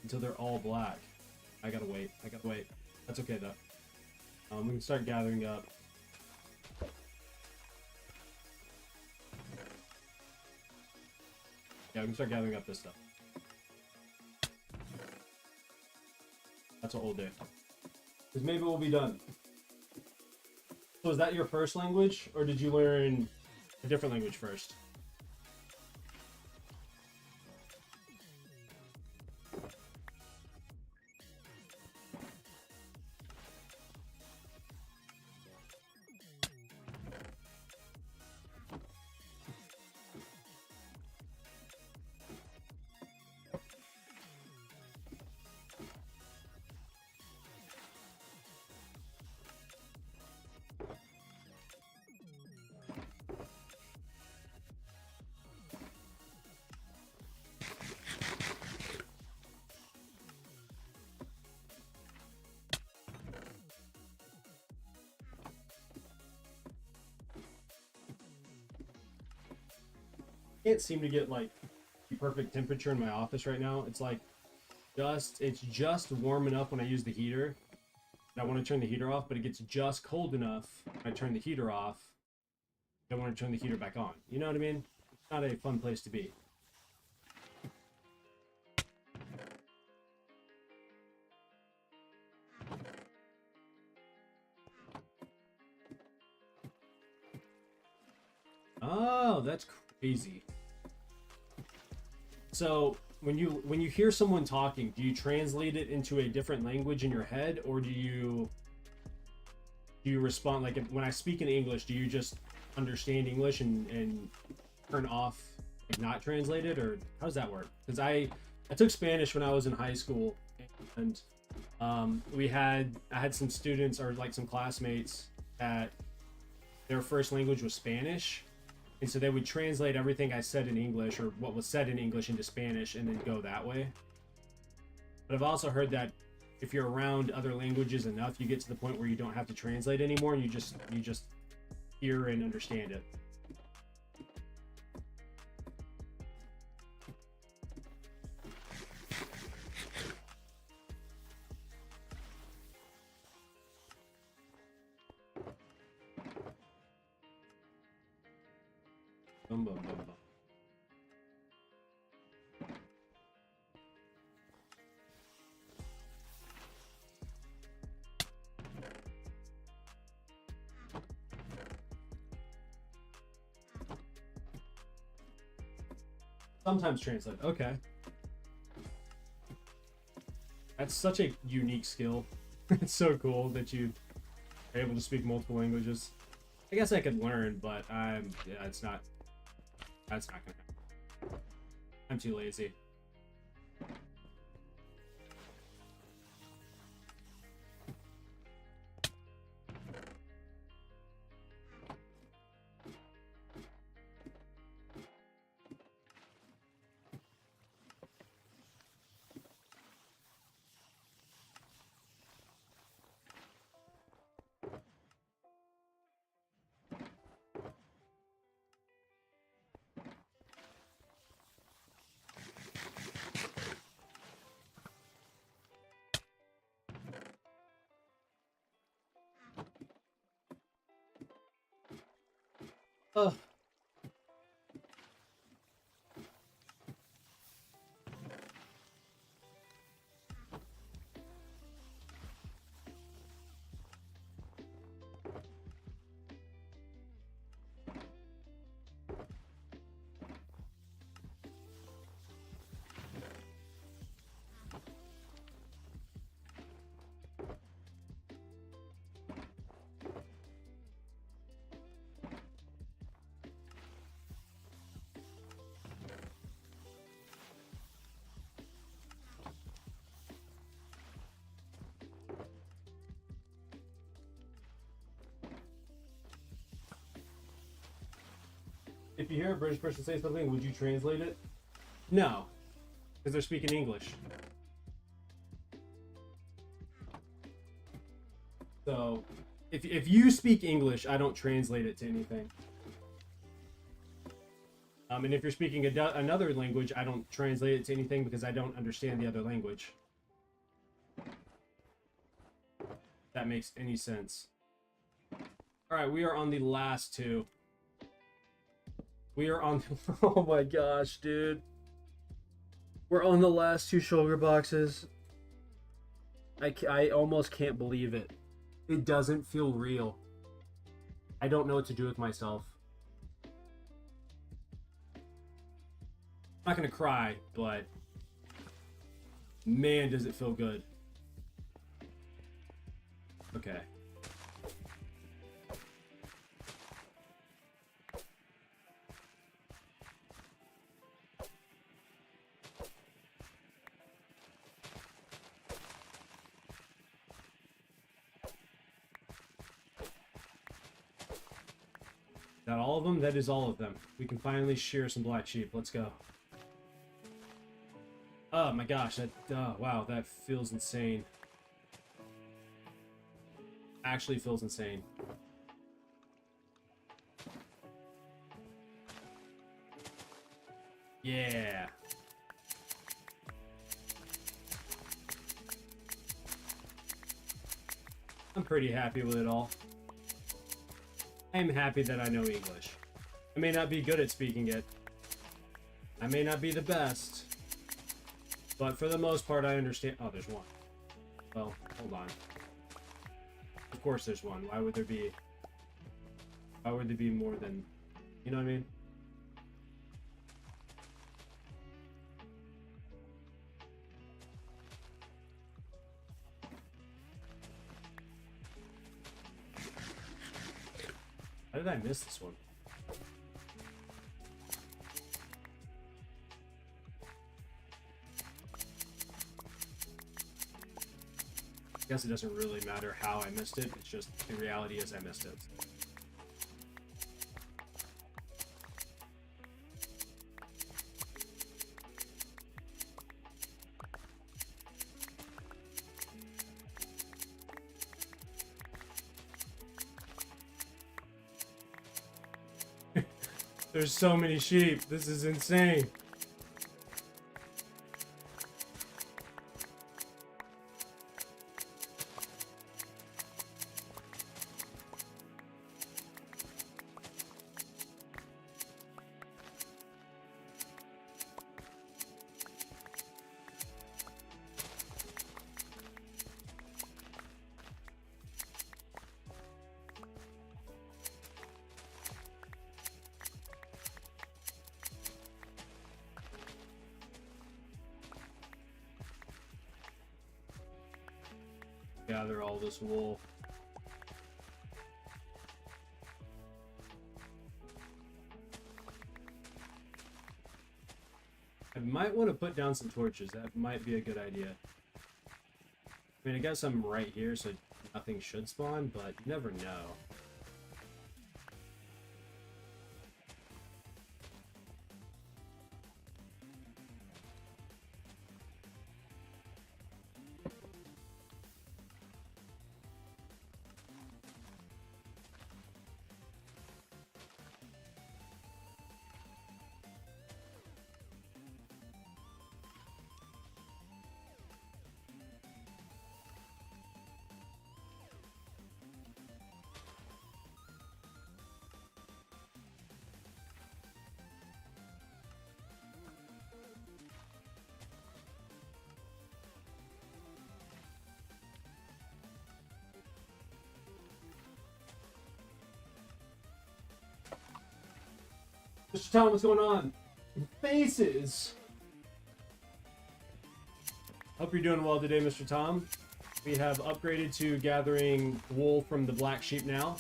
until they're all black. I gotta wait. I gotta wait. That's okay though. We can start gathering up. Yeah, we can start gathering up this stuff. That's what we'll do. Because maybe we'll be done. So is that your first language, or did you learn a different language first? Can't seem to get like the perfect temperature in my office right now. It's like it's just warm enough when I use the heater. I want to turn the heater off, but it gets just cold enough when I turn the heater off. I want to turn the heater back on. You know what I mean? It's not a fun place to be. Oh, that's crazy. So when you hear someone talking, do you translate it into a different language in your head, or do you respond like when I speak in English? Do you just understand English and turn off, like not translate it, or how does that work? Because I took Spanish when I was in high school, and I had some students or like some classmates that their first language was Spanish. And so they would translate everything I said in English, or what was said in English, into Spanish and then go that way. But I've also heard that if you're around other languages enough, you get to the point where you don't have to translate anymore, and you just hear and understand it. Bum, bum, bum, bum. Sometimes translate. Okay. That's such a unique skill. It's so cool that you are able to speak multiple languages. I guess I could learn, but yeah, that's not gonna happen. I'm too lazy. Ugh. If you hear a British person say something, would you translate it? No, because they're speaking English. So, if you speak English, I don't translate it to anything. And if you're speaking another language, I don't translate it to anything because I don't understand the other language. That makes any sense. All right, we are on the last two. We are on. Oh my gosh, dude. We're on the last two shulker boxes. I almost can't believe it. It doesn't feel real. I don't know what to do with myself. I'm not gonna cry, but man, does it feel good. Okay. That all of them? That is all of them. We can finally shear some black sheep. Let's go. Oh my gosh, that wow, that feels insane. Actually feels insane. Yeah. I'm pretty happy with it all. I'm happy that I know English. I may not be good at speaking it. I may not be the best. But for the most part, I understand. Oh, there's one. Well, hold on. Of course there's one. Why would there be... Why would there be more than... You know what I mean? How did I miss this one? I guess it doesn't really matter how I missed it. It's just the reality is I missed it. There's so many sheep. This is insane. Gather all this wool. I might want to put down some torches. That might be a good idea. I mean, I got some right here, so nothing should spawn, but you never know. Mr. Tom, what's going on? Faces. Hope you're doing well today, Mr. Tom. We have upgraded to gathering wool from the black sheep now,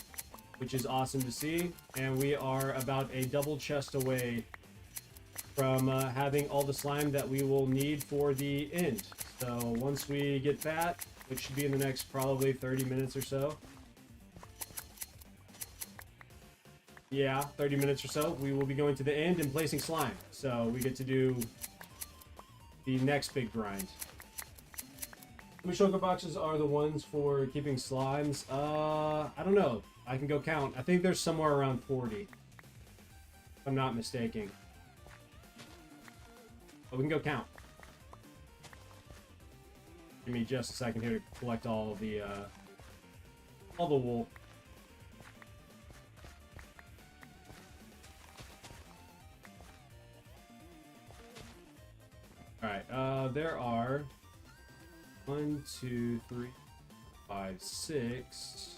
which is awesome to see. And we are about a double chest away from having all the slime that we will need for the end. So once we get that, which should be in the next probably 30 minutes or so. Yeah, 30 minutes or so, we will be going to the end and placing slime. So we get to do the next big grind. How many shulker boxes are the ones for keeping slimes? I don't know. I can go count. I think there's somewhere around 40. If I'm not mistaken. But we can go count. Give me just a second here to collect all the wool. Alright, there are 1, 2, 3, 5, 6.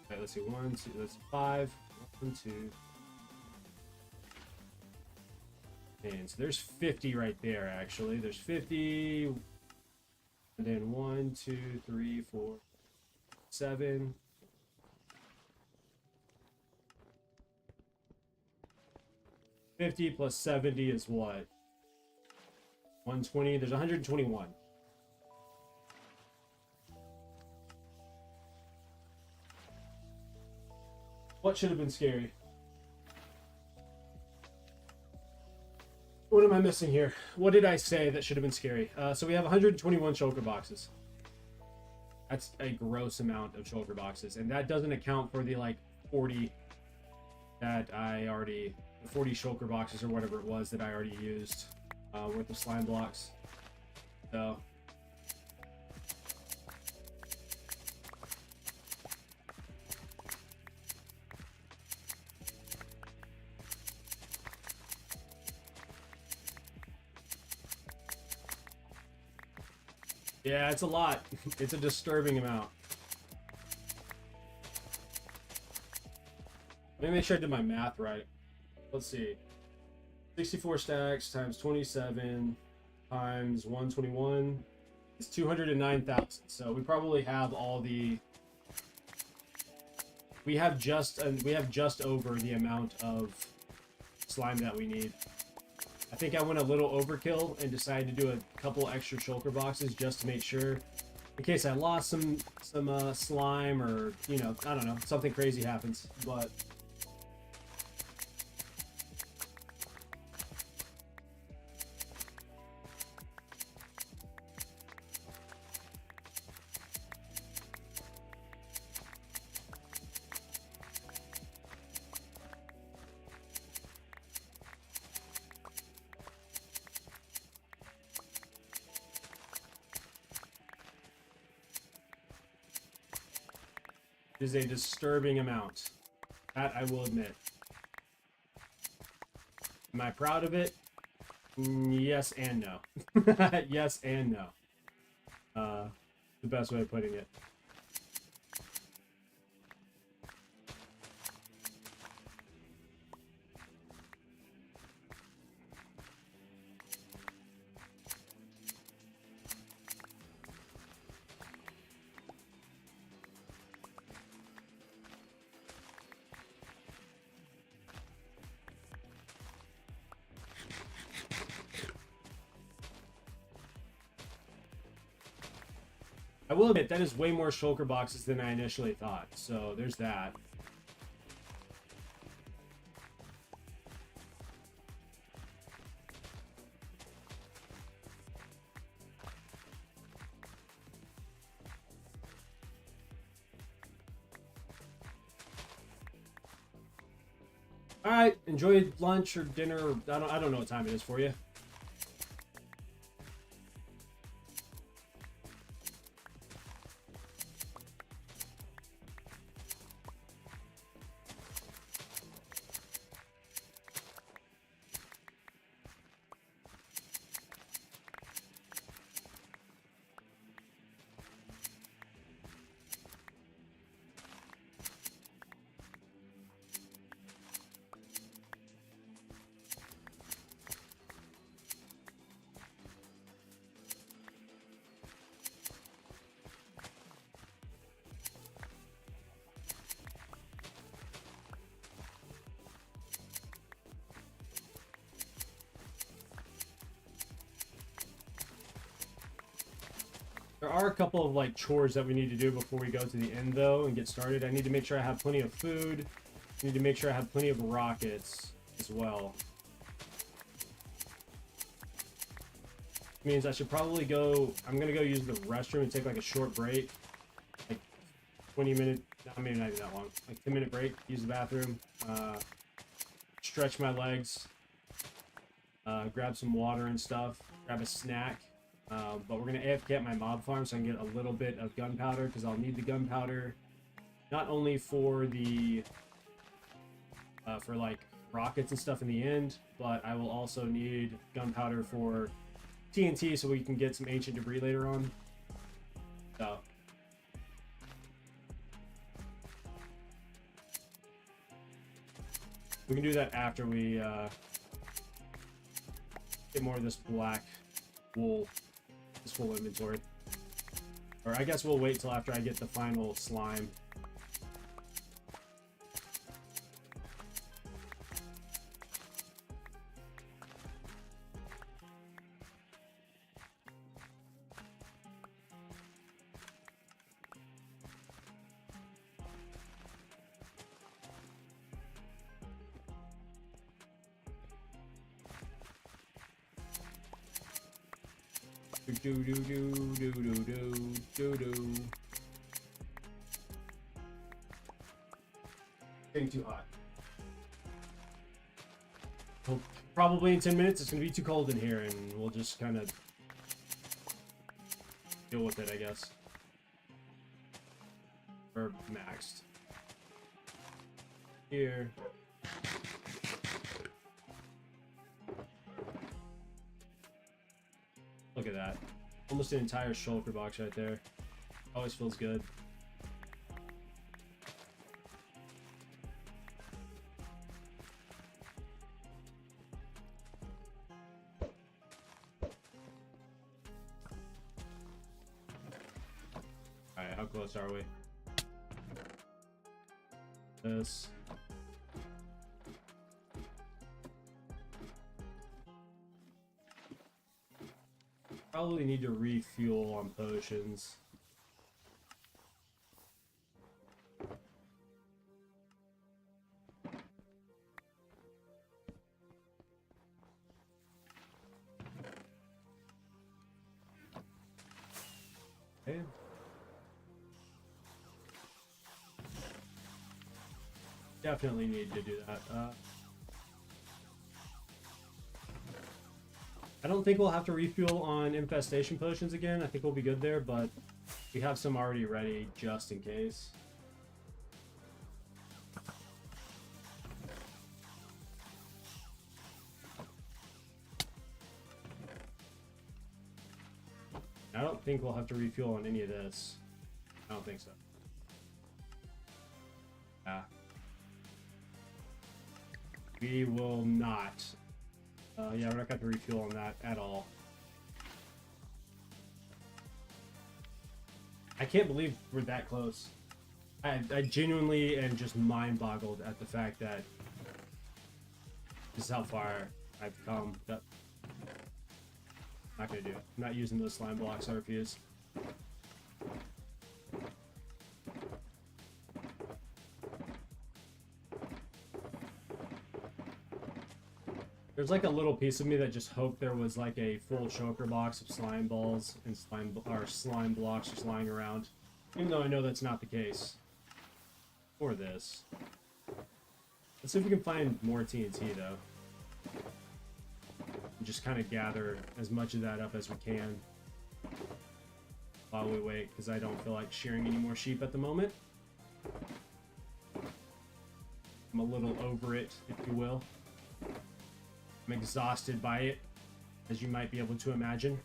Okay, let's see, 1, 2, that's 5. 1, 2. And so there's 50 right there, actually. There's 50. And then 1, 2, 3, 4, 7. $50 plus 70 is what? 120. There's 121. What should have been scary? What am I missing here? What did I say that should have been scary? So we have 121 shulker boxes. That's a gross amount of shulker boxes, and that doesn't account for the like 40 that I already, the 40 shulker boxes or whatever it was that I already used worth of slime blocks. So yeah, it's a lot. It's a disturbing amount. Let me make sure I did my math right. Let's see. 64 stacks times 27 times 121 is 209,000. So we probably have all the. We have just over the amount of slime that we need. I think I went a little overkill and decided to do a couple extra shulker boxes just to make sure, in case I lost some slime or, you know, I don't know, something crazy happens. But it is a disturbing amount. That I will admit. Am I proud of it? Yes and no. Yes and no. The best way of putting it. I will admit, that is way more shulker boxes than I initially thought, so there's that. Alright, enjoy lunch or dinner. I don't know what time it is for you. are a couple of like chores that we need to do before we go to the end though and get started. I need to make sure I have plenty of food. I need to make sure I have plenty of rockets as well. Means I should probably go. I'm gonna go use the restroom and take like a short break, like 20-minute. No, maybe not even that long. Like 10-minute break. Use the bathroom. Stretch my legs. Grab some water and stuff. Grab a snack. But we're gonna AFK at my mob farm so I can get a little bit of gunpowder because I'll need the gunpowder not only for the for like rockets and stuff in the end, but I will also need gunpowder for TNT so we can get some ancient debris later on. So we can do that after we get more of this black wool, this full inventory. Or I guess we'll wait till after I get the final slime. Do do do do do do do do. Getting too hot. Well, probably in 10 minutes it's gonna be too cold in here, and we'll just kind of deal with it, I guess. Or maxed. Here. Look at that. Almost an entire shulker box right there. Always feels good. Alright, how close are we? This. Probably need to refuel on potions. Okay. Definitely need to do that. I don't think we'll have to refuel on infestation potions again. I think we'll be good there, but we have some already ready just in case. I don't think we'll have to refuel on any of this. I don't think so. We will not. Yeah, we're not going to refuel on that at all. I can't believe we're that close. I genuinely am just mind-boggled at the fact that this is how far I've come. Not going to do it. I'm not using those slime blocks, I refuse. There's like a little piece of me that just hoped there was like a full choker box of slime balls and slime blocks just lying around. Even though I know that's not the case. For this. Let's see if we can find more TNT though. And just kind of gather as much of that up as we can. While we wait, because I don't feel like shearing any more sheep at the moment. I'm a little over it, if you will. I'm exhausted by it, as you might be able to imagine.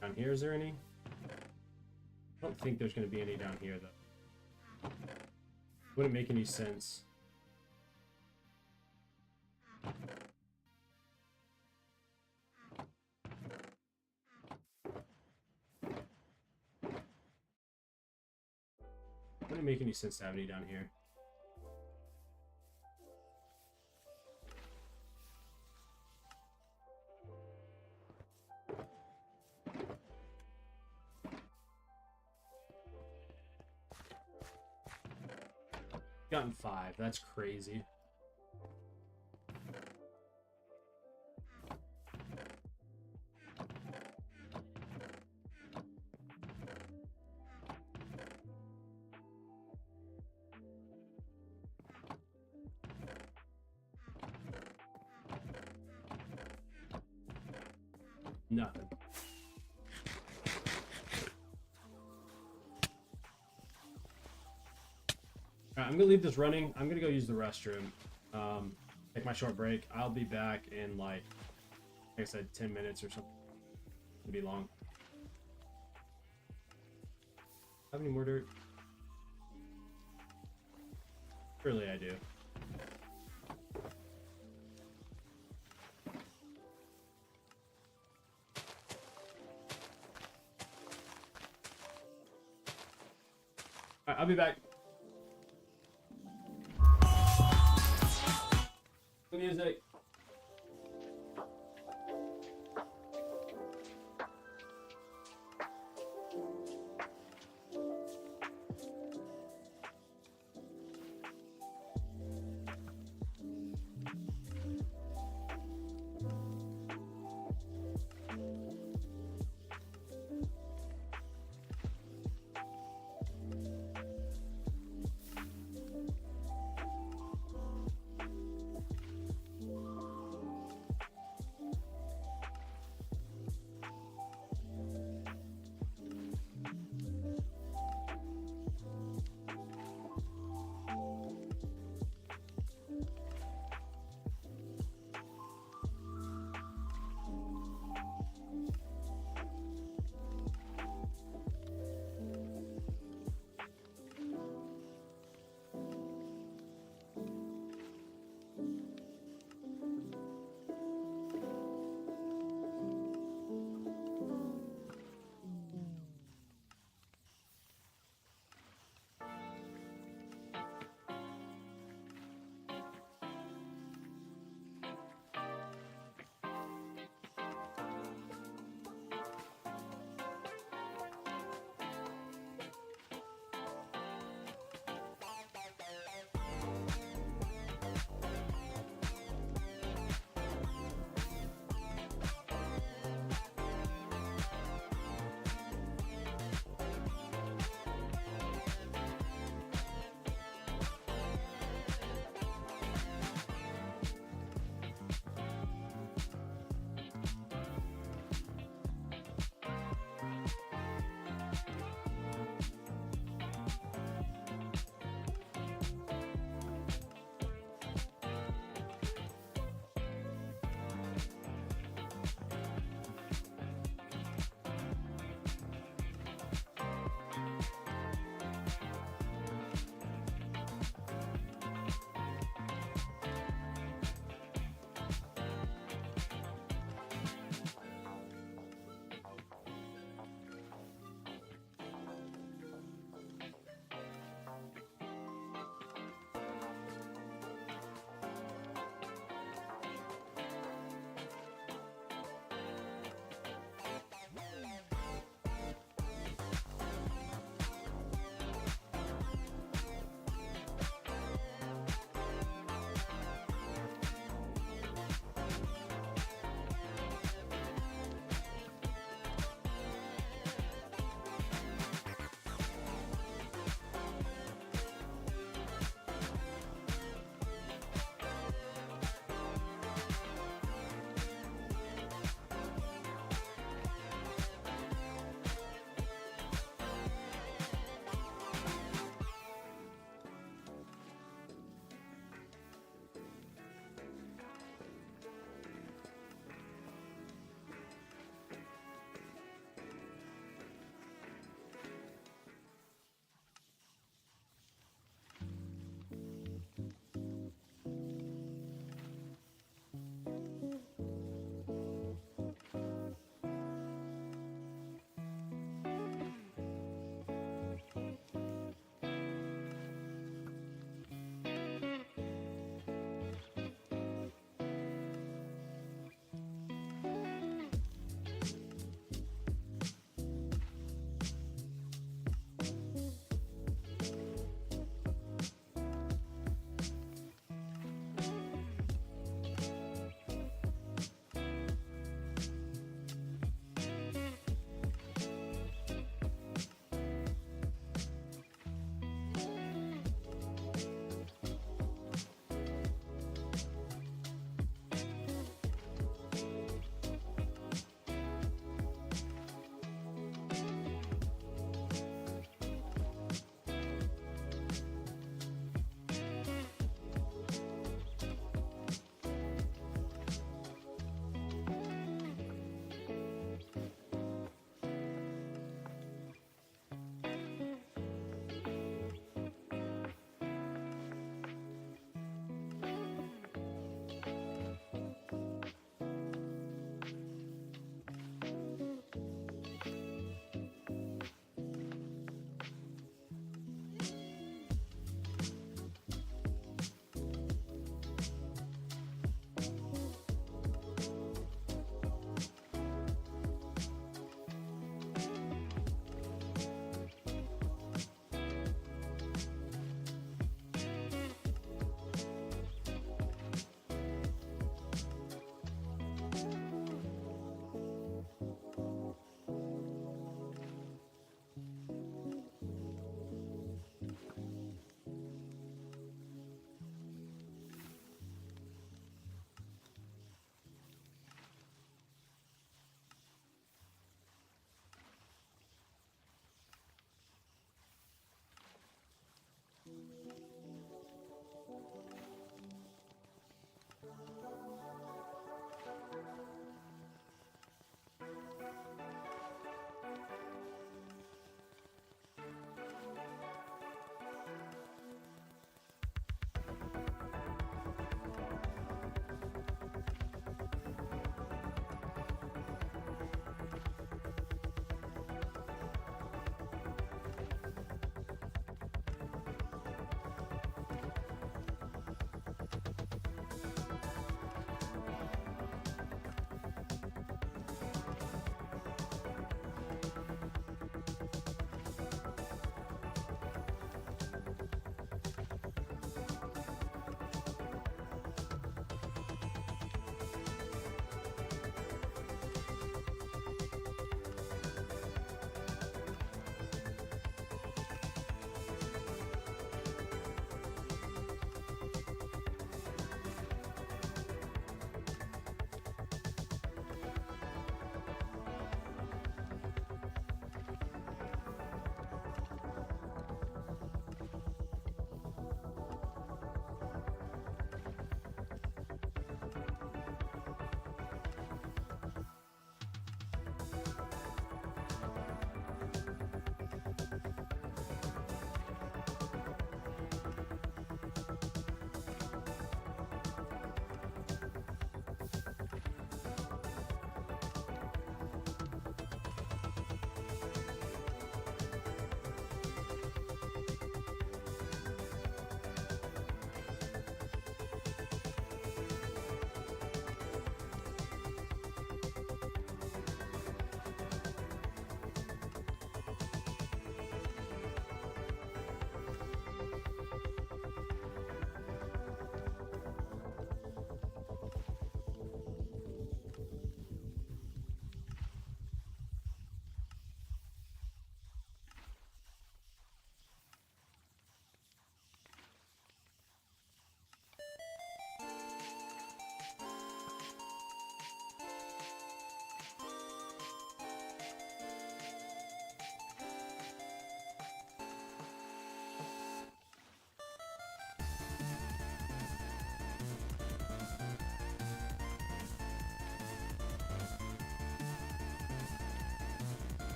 Down here, is there any? I don't think there's going to be any down here, though. Wouldn't make any sense. Wouldn't Doesn't make any sense to have any down here. Gotten 5. That's crazy. Nothing. Alright, I'm gonna leave this running. I'm gonna go use the restroom. Take my short break. I'll be back in like I said, 10 minutes or something. It'll be long. Have any more dirt? Surely I do. Alright, I'll be back. The music.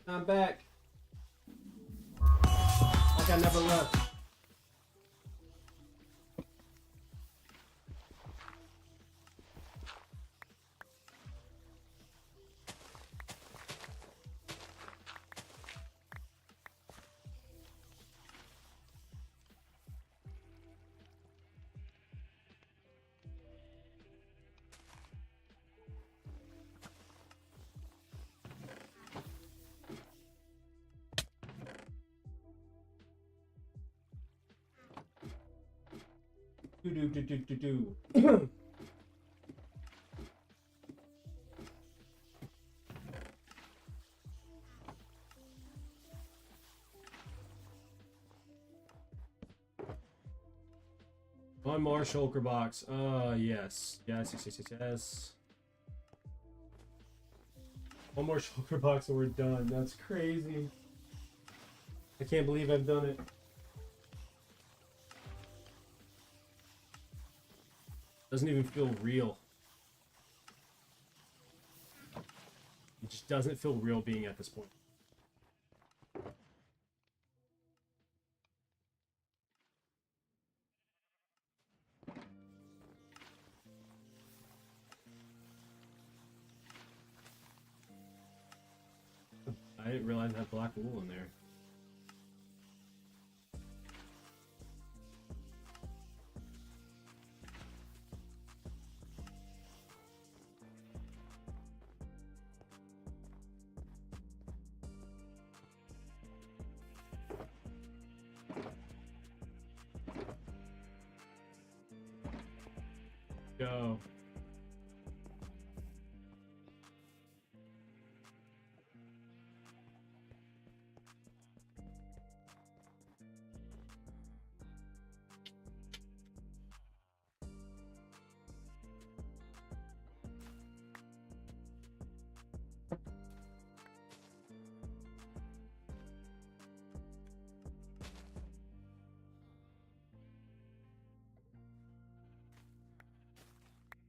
I'm back. Like I never left. Do. One more shulker box. Yes. Yes. One more shulker box and we're done. That's crazy. I can't believe I've done it. Doesn't even feel real. It just doesn't feel real being at this point. I didn't realize I had black wool in there. Go.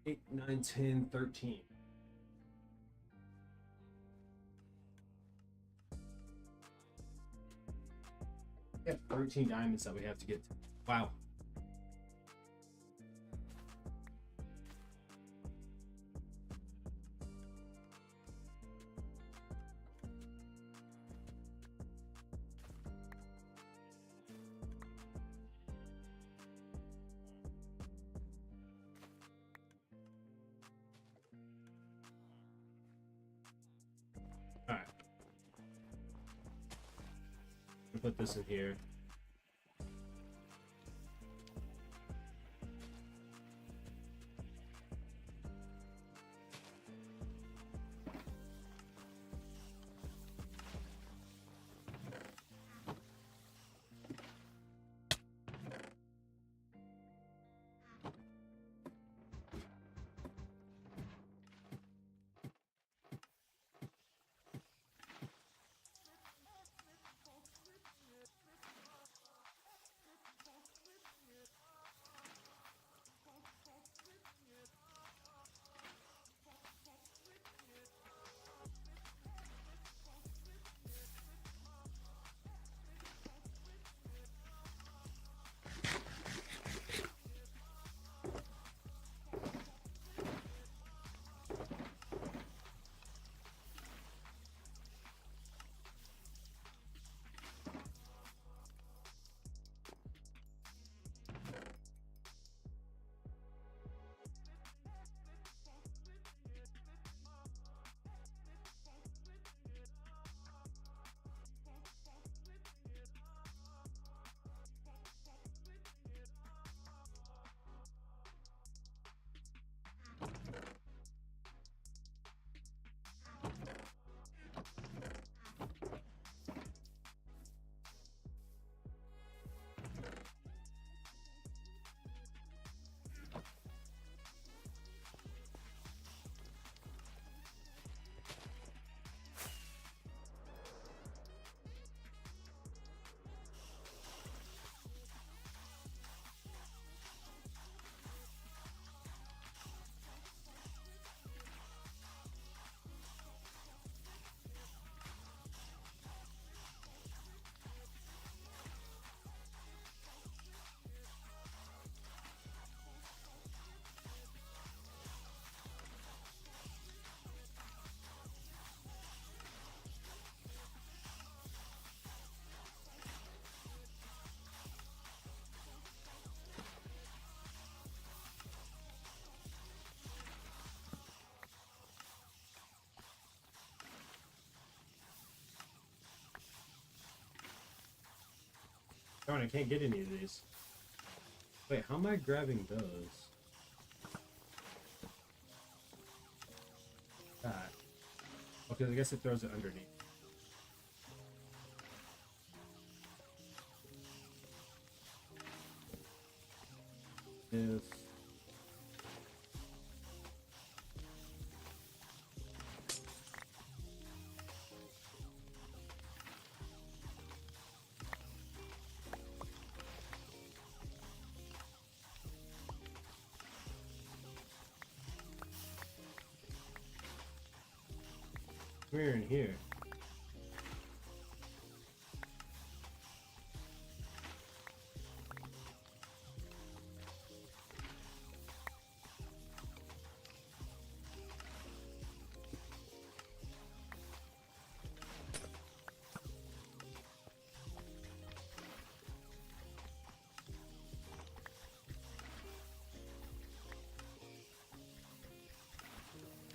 Eight, 9, 10, 13. We have 13 diamonds that we have to get to. Wow. Alright. Put this in here. I can't get any of these. Wait, how am I grabbing those? That. Okay, I guess it throws it underneath. If... We're in here.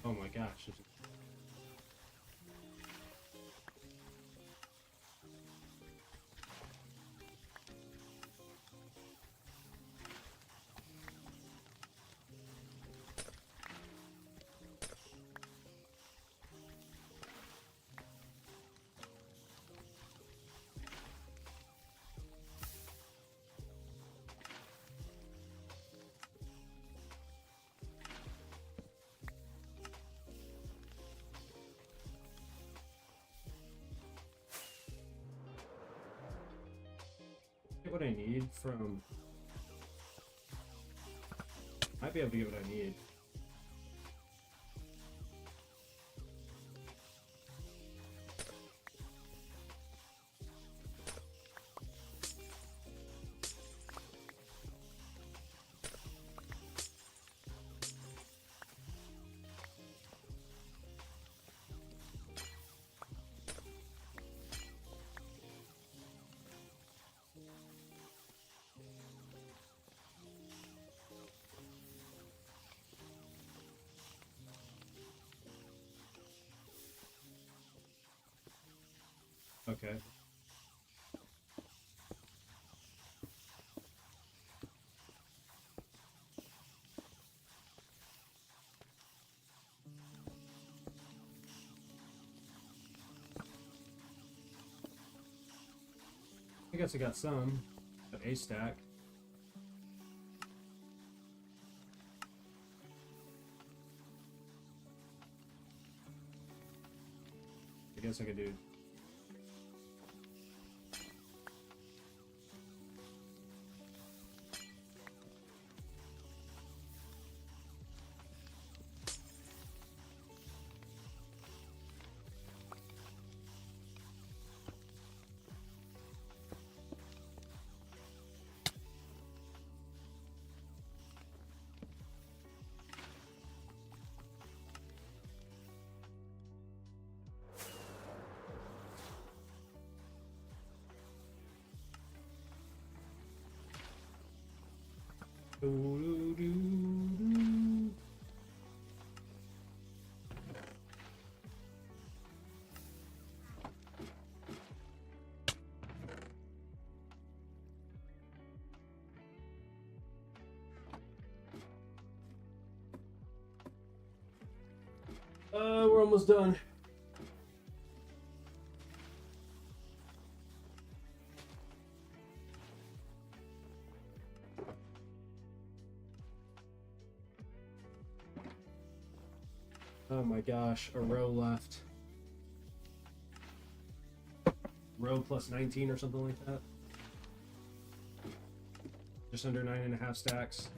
Oh my gosh. Get what I need from... Might be able to get what I need. Okay. I guess I got some. Got a stack. I guess I could do... We're almost done. Oh my gosh, a row left. Row plus 19 or something like that. Just under 9.5 stacks.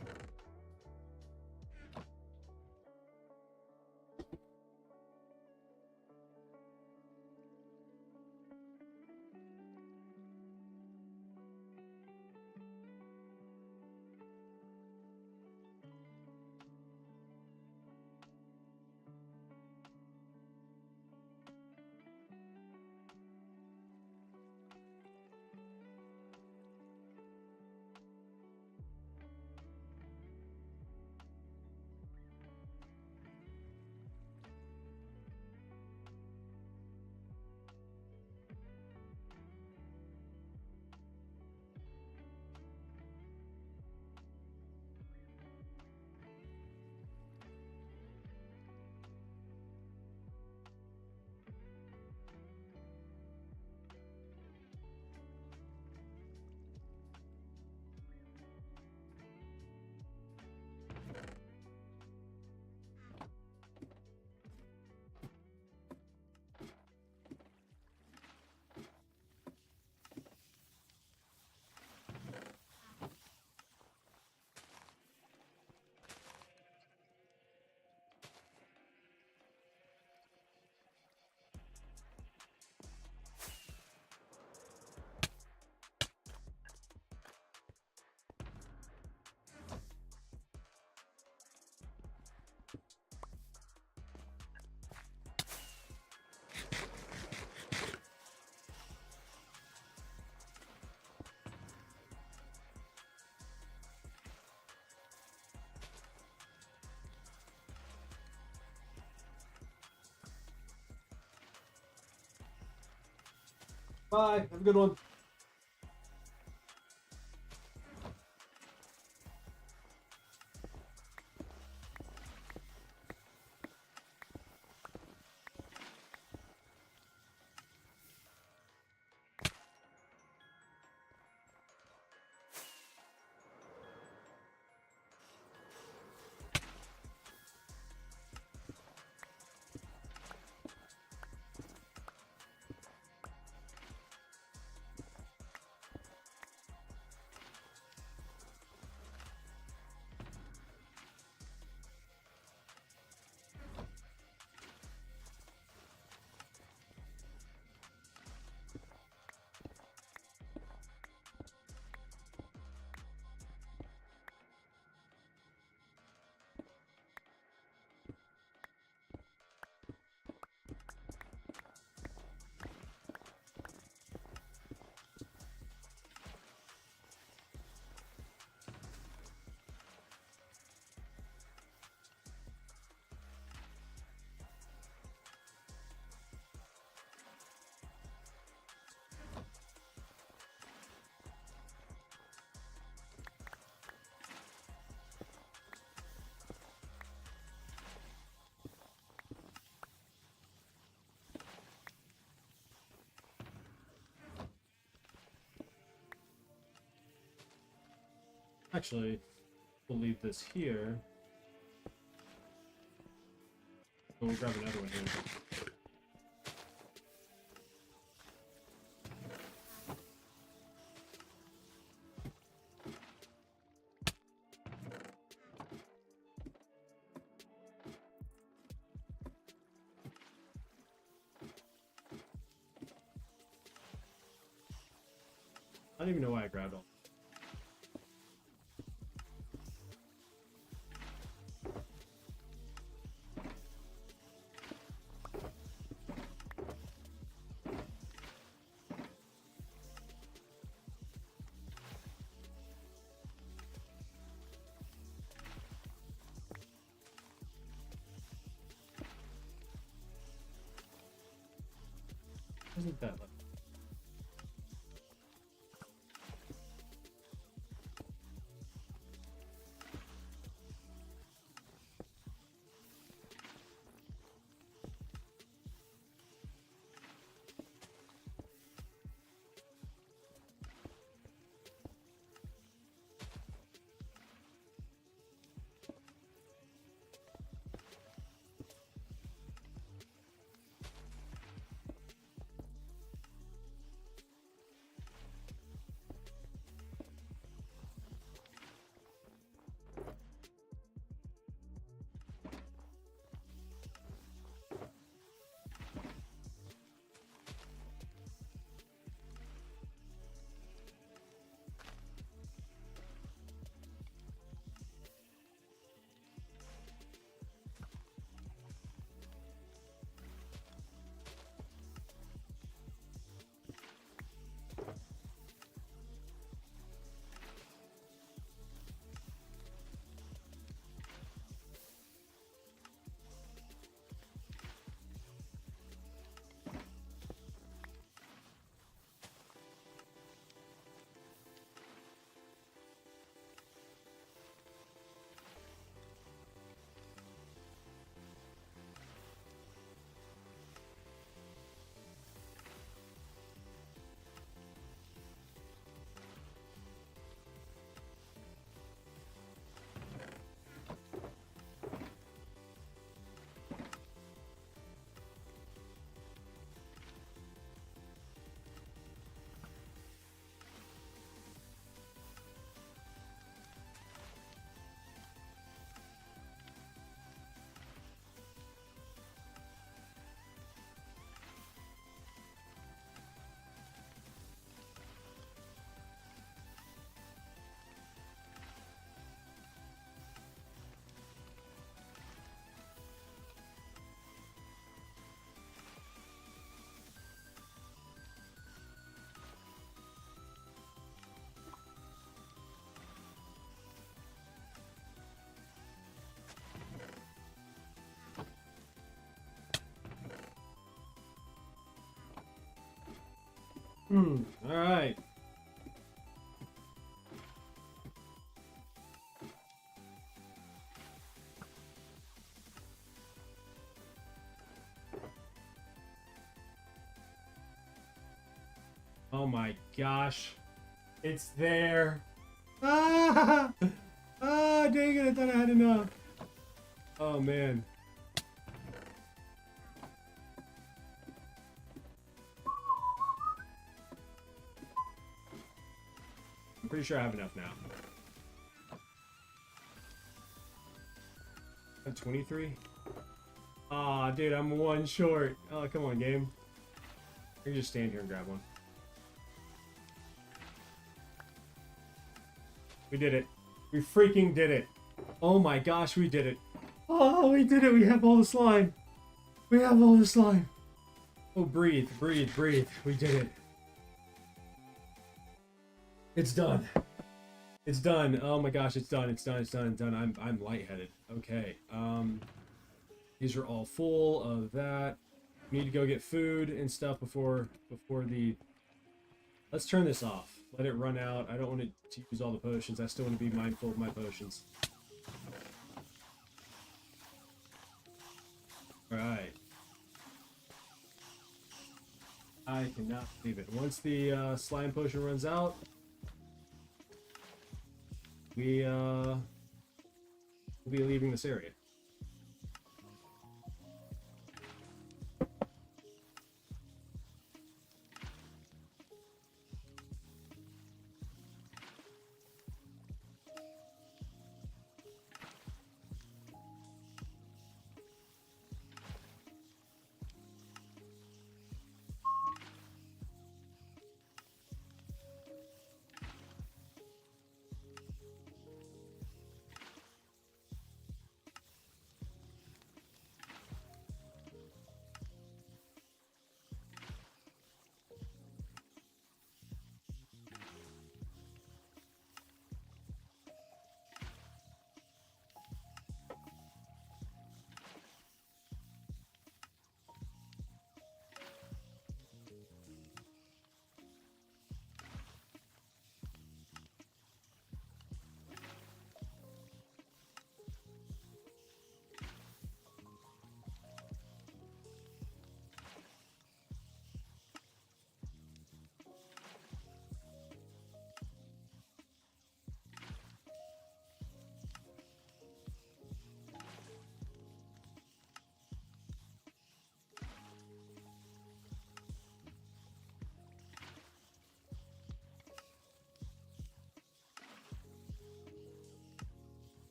Bye. Have a good one. Actually, we'll leave this here. We'll grab another one here. I don't even know why I grabbed all. Isn't that like? All right. Oh my gosh. It's there. Ah! Ah, dang it, I thought I had enough. Oh man. I'm pretty sure I have enough now. I'm 23? Aw, dude, I'm one short. Oh, come on, game. I can just stand here and grab one. We did it. We freaking did it. Oh my gosh, we did it. Oh, we did it. We have all the slime. We have all the slime. Oh, breathe, breathe, breathe. We did it. It's done. It's done. Oh my gosh, it's done. It's done. It's done. It's done. I'm lightheaded. Okay. These are all full of that. We need to go get food and stuff before the. Let's turn this off. Let it run out. I don't want it to use all the potions. I still want to be mindful of my potions. Alright. I cannot believe it. Once the slime potion runs out, we'll be leaving this area.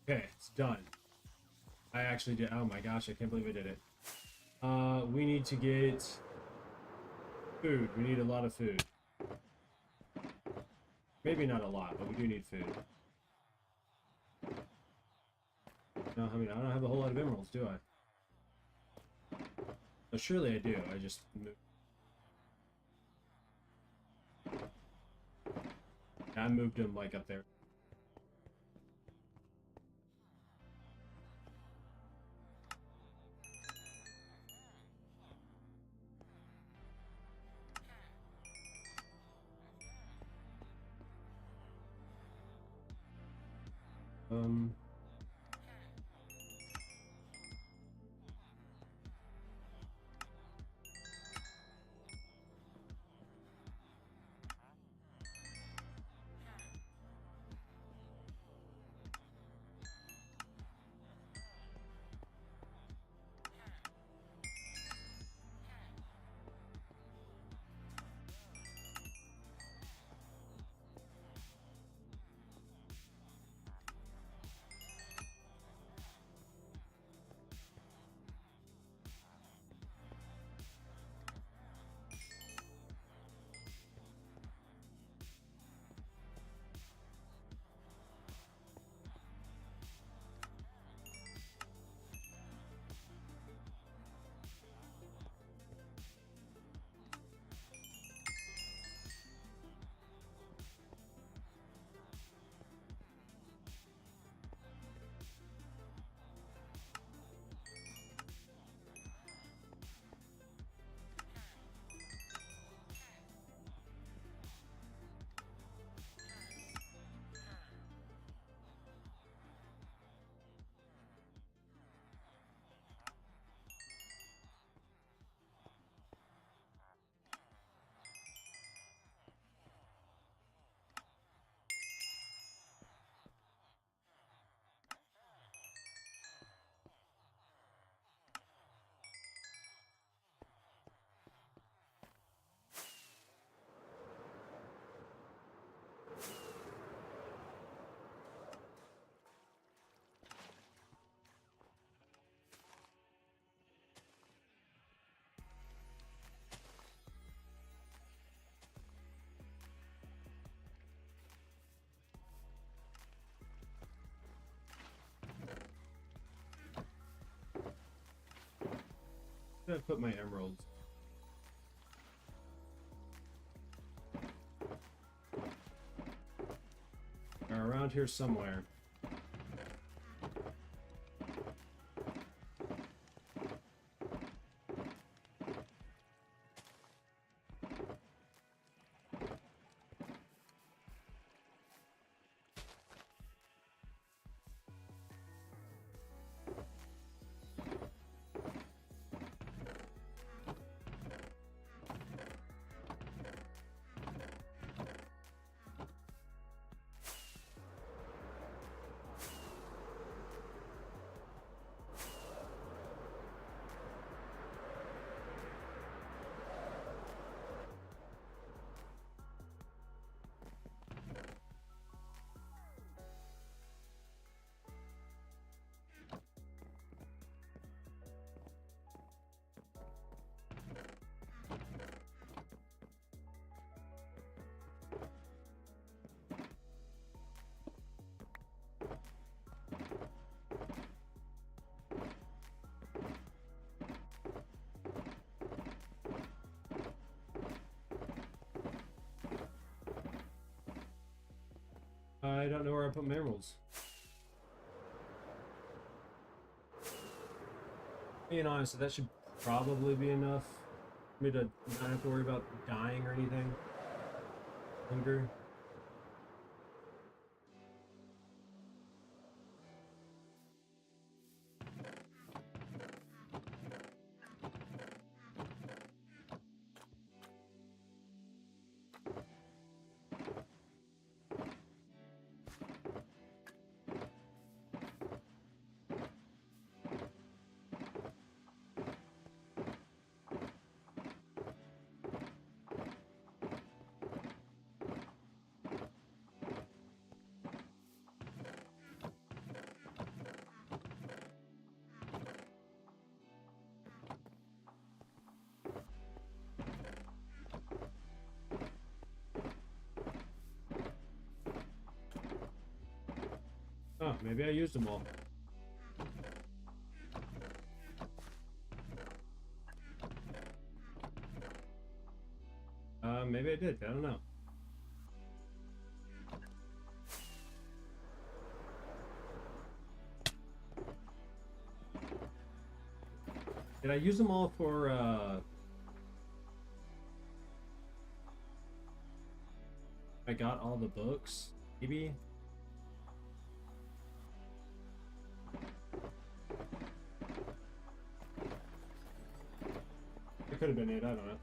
Okay, it's done. I actually did. Oh my gosh, I can't believe I did it. We need to get food. We need a lot of food. Maybe not a lot, but we do need food. No, I mean, I don't have a whole lot of emeralds, do I? Oh, surely I do. I just moved. I moved them like up there. Um. Where did I put my emeralds? They're around here somewhere. I don't know where I put my emeralds. Being honest, that should probably be enough for me to not have to worry about dying or anything. Hunger. Oh, maybe I used them all. Maybe I did. I don't know. Did I use them all for, I got all the books? Maybe? It could have been it, I don't know.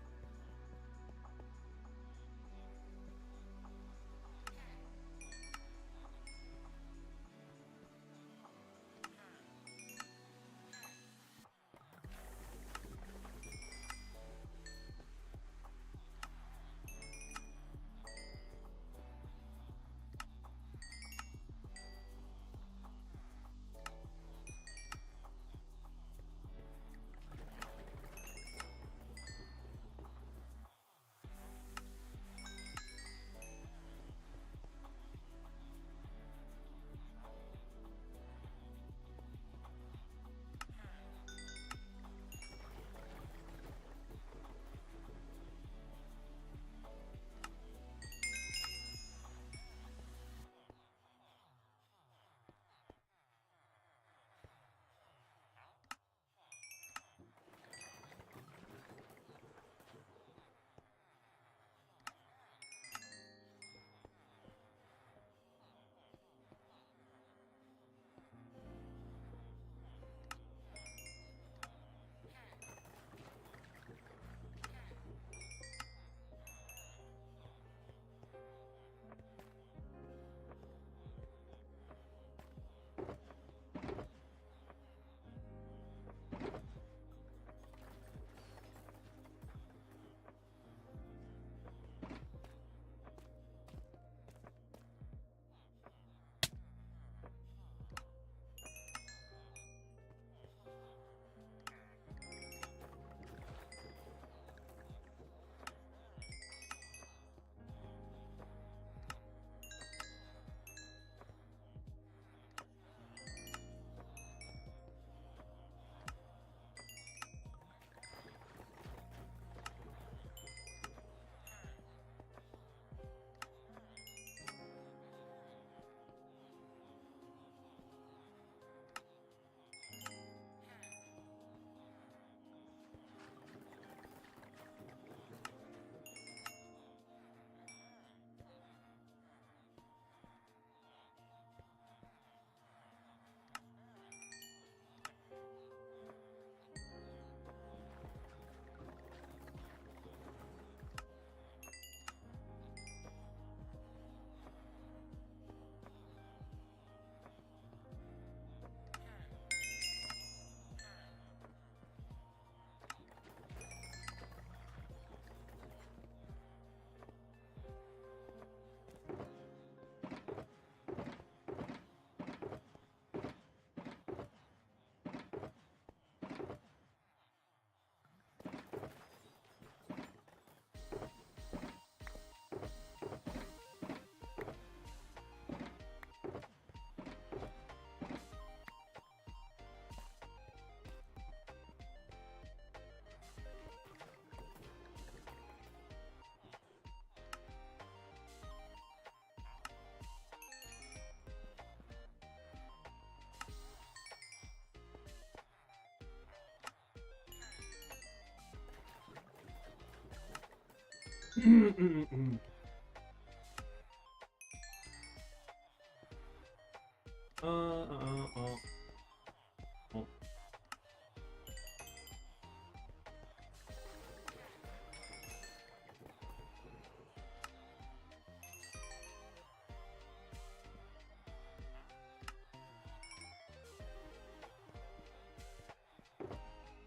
Oh.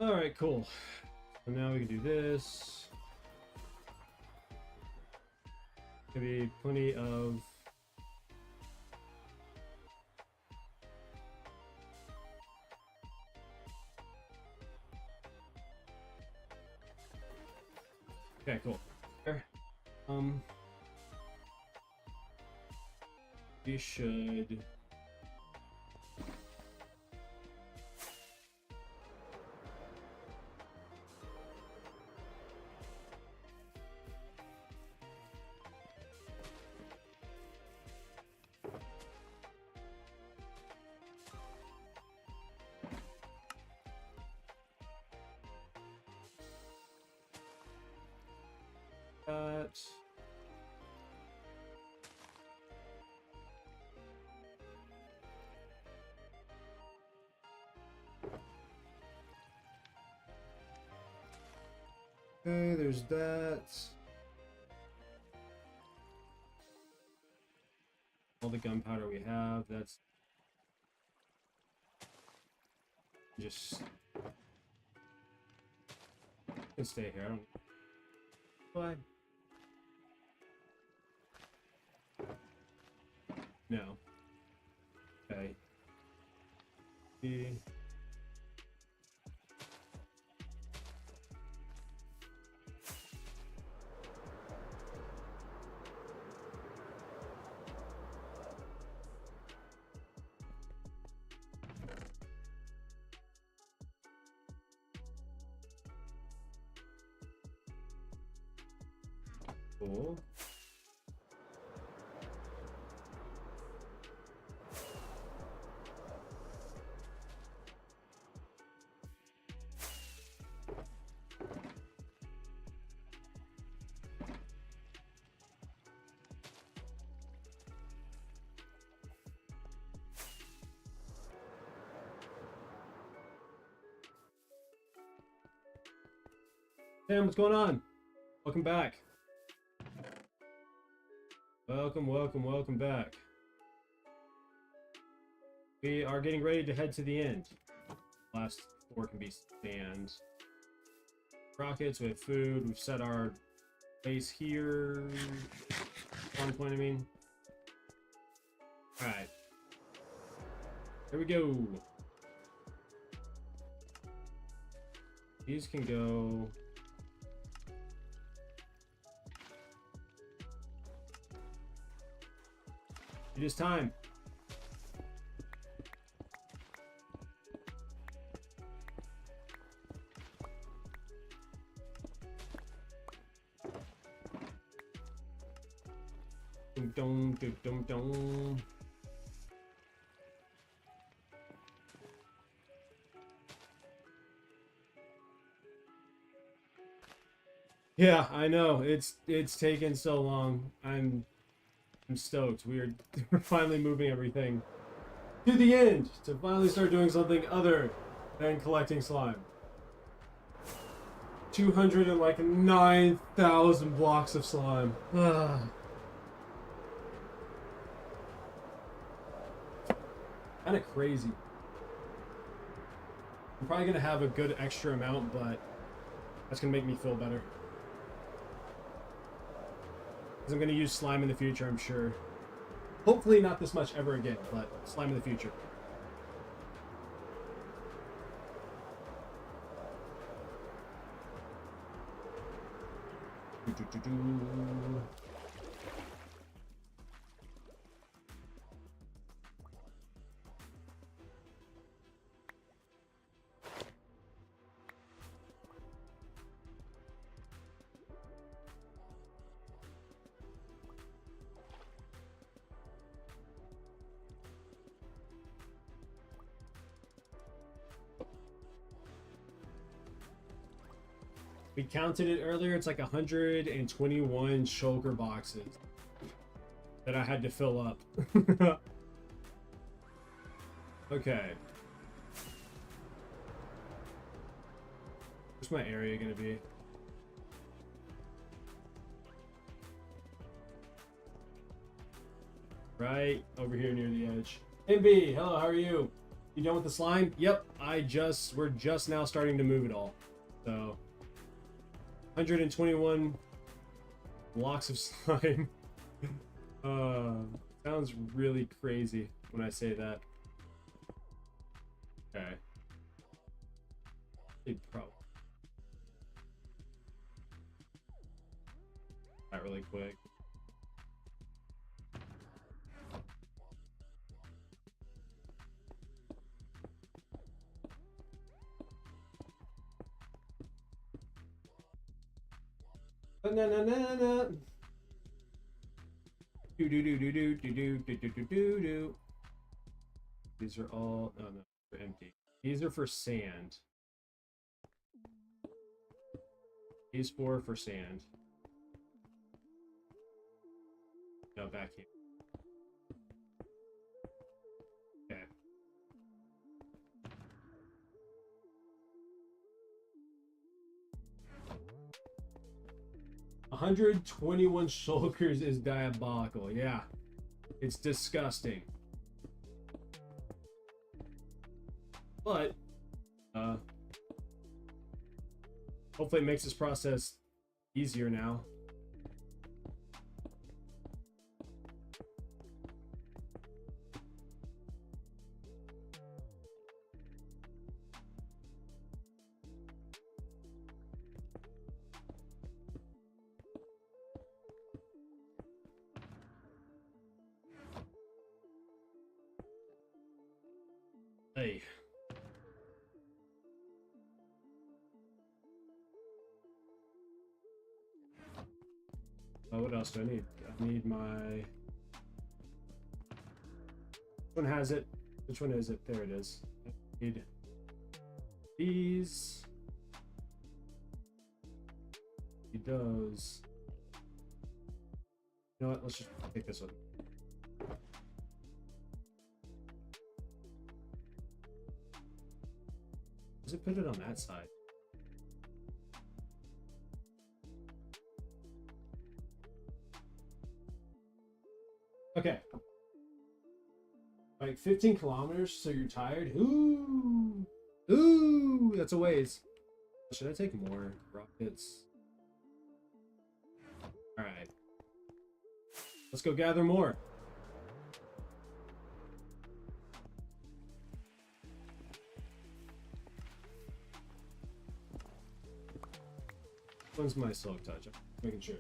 All right, cool. So now we can do this. Maybe plenty of. Okay, cool. We should. That. Okay, there's that. All the gunpowder we have, that's just can stay here. I don't. Why? No. Okay. Cool. Sam, what's going on? Welcome back. Welcome back. We are getting ready to head to the end. Last 4 can be stand. Rockets, we have food, we've set our base here. One point, I mean. Alright. Here we go. These can go. It is time. Dum dum dum dum dum. Yeah, I know. It's taken so long. I'm stoked. We're finally moving everything to the end to finally start doing something other than collecting slime. 209,000 blocks of slime. Kind of crazy. I'm probably gonna have a good extra amount, but that's gonna make me feel better. Because I'm going to use slime in the future, I'm sure. Hopefully not this much ever again, but slime in the future. We counted it earlier. It's like 121 shulker boxes that I had to fill up. Okay. Where's my area gonna be? Right over here near the edge. MB, hello, how are you? You done with the slime? Yep, we're just now starting to move it all. So 121 blocks of slime. Sounds really crazy when I say that. Okay. Big problem. Not really quick. Na-na-na-na. Do. These are all, oh no, they're empty. These are for sand. These four are for sand. No, back here. Okay. $121 shulkers is diabolical. Yeah, it's disgusting. But hopefully it makes this process easier now. Hey. Oh, what else do I need? I need my... Which one has it? Which one is it? There it is. I need these. He does. You know what? Let's just take this one. Does it put it on that side? Okay. Like 15 kilometers, so you're tired? Ooh. Ooh, that's a ways. Should I take more rockets? Alright. Let's go gather more. When's my silk touch? I'm making sure.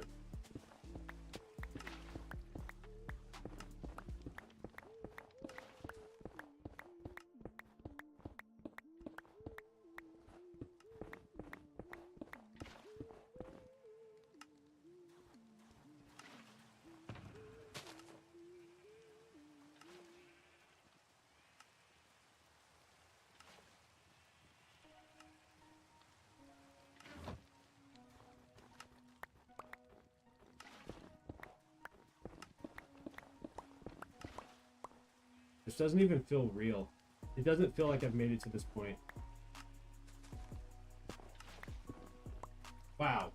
This doesn't even feel real. It doesn't feel like I've made it to this point. Wow.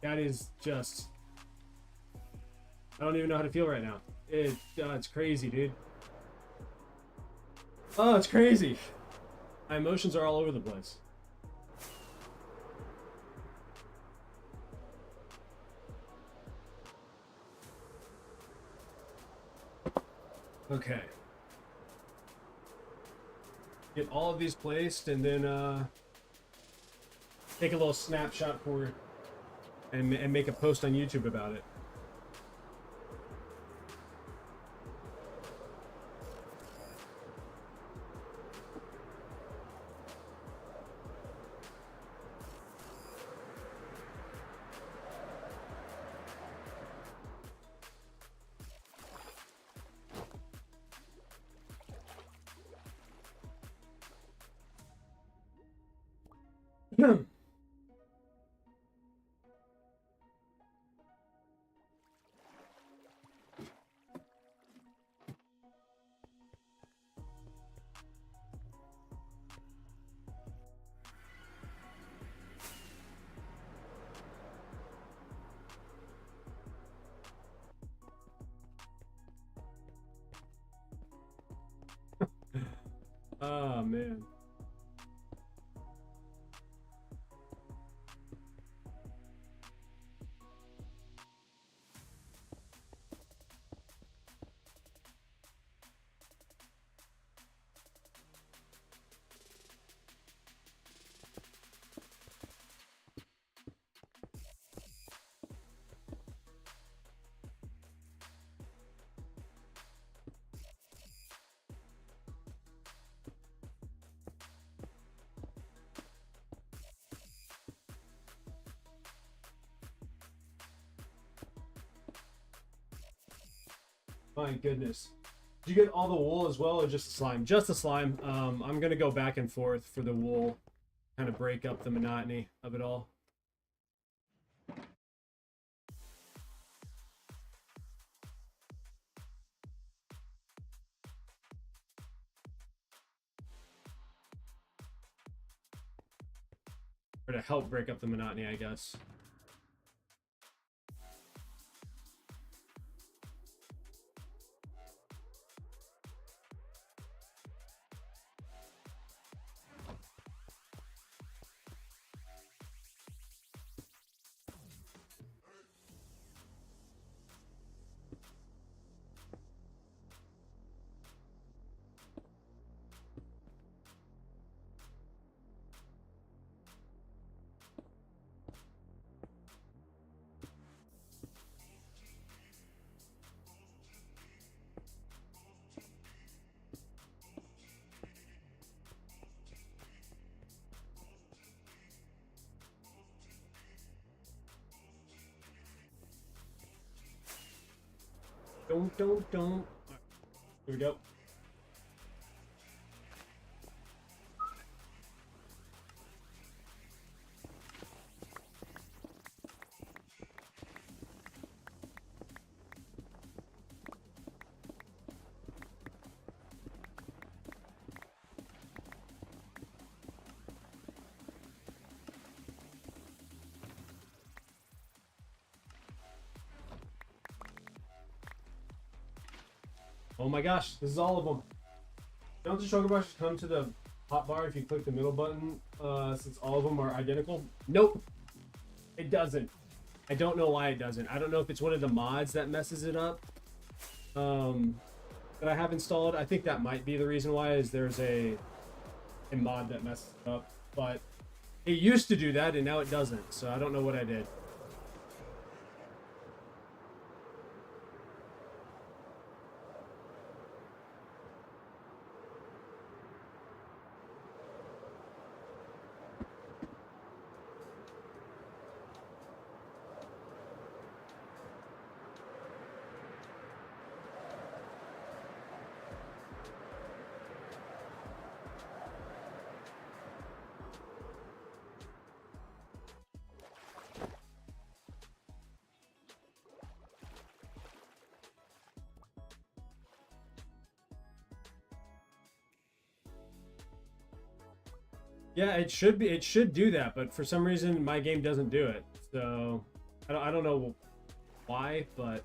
That is just... I don't even know how to feel right now. It's crazy, dude. Oh, it's crazy. My emotions are all over the place. Okay. Get all of these placed and then take a little snapshot for it and make a post on YouTube about it. Oh, man. My goodness. Did you get all the wool as well, or just the slime? Just the slime. I'm gonna go back and forth for the wool, kind of break up the monotony of it all. Or to help break up the monotony, I guess. Don't. Here we go. Oh my gosh, this is all of them. Don't the sugar brushes come to the hotbar if you click the middle button, since all of them are identical? Nope, it doesn't. I don't know why it doesn't. I don't know if it's one of the mods that messes it up, that I have installed. I think that might be the reason why, is there's a mod that messes it up. But it used to do that, and now it doesn't. So I don't know what I did. Yeah, it should be. It should do that, but for some reason my game doesn't do it. So I don't know why, but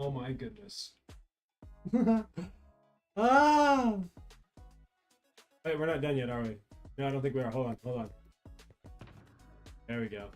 oh my goodness. Ah! Wait, we're not done yet, are we? No, I don't think we are. Hold on, hold on. There we go.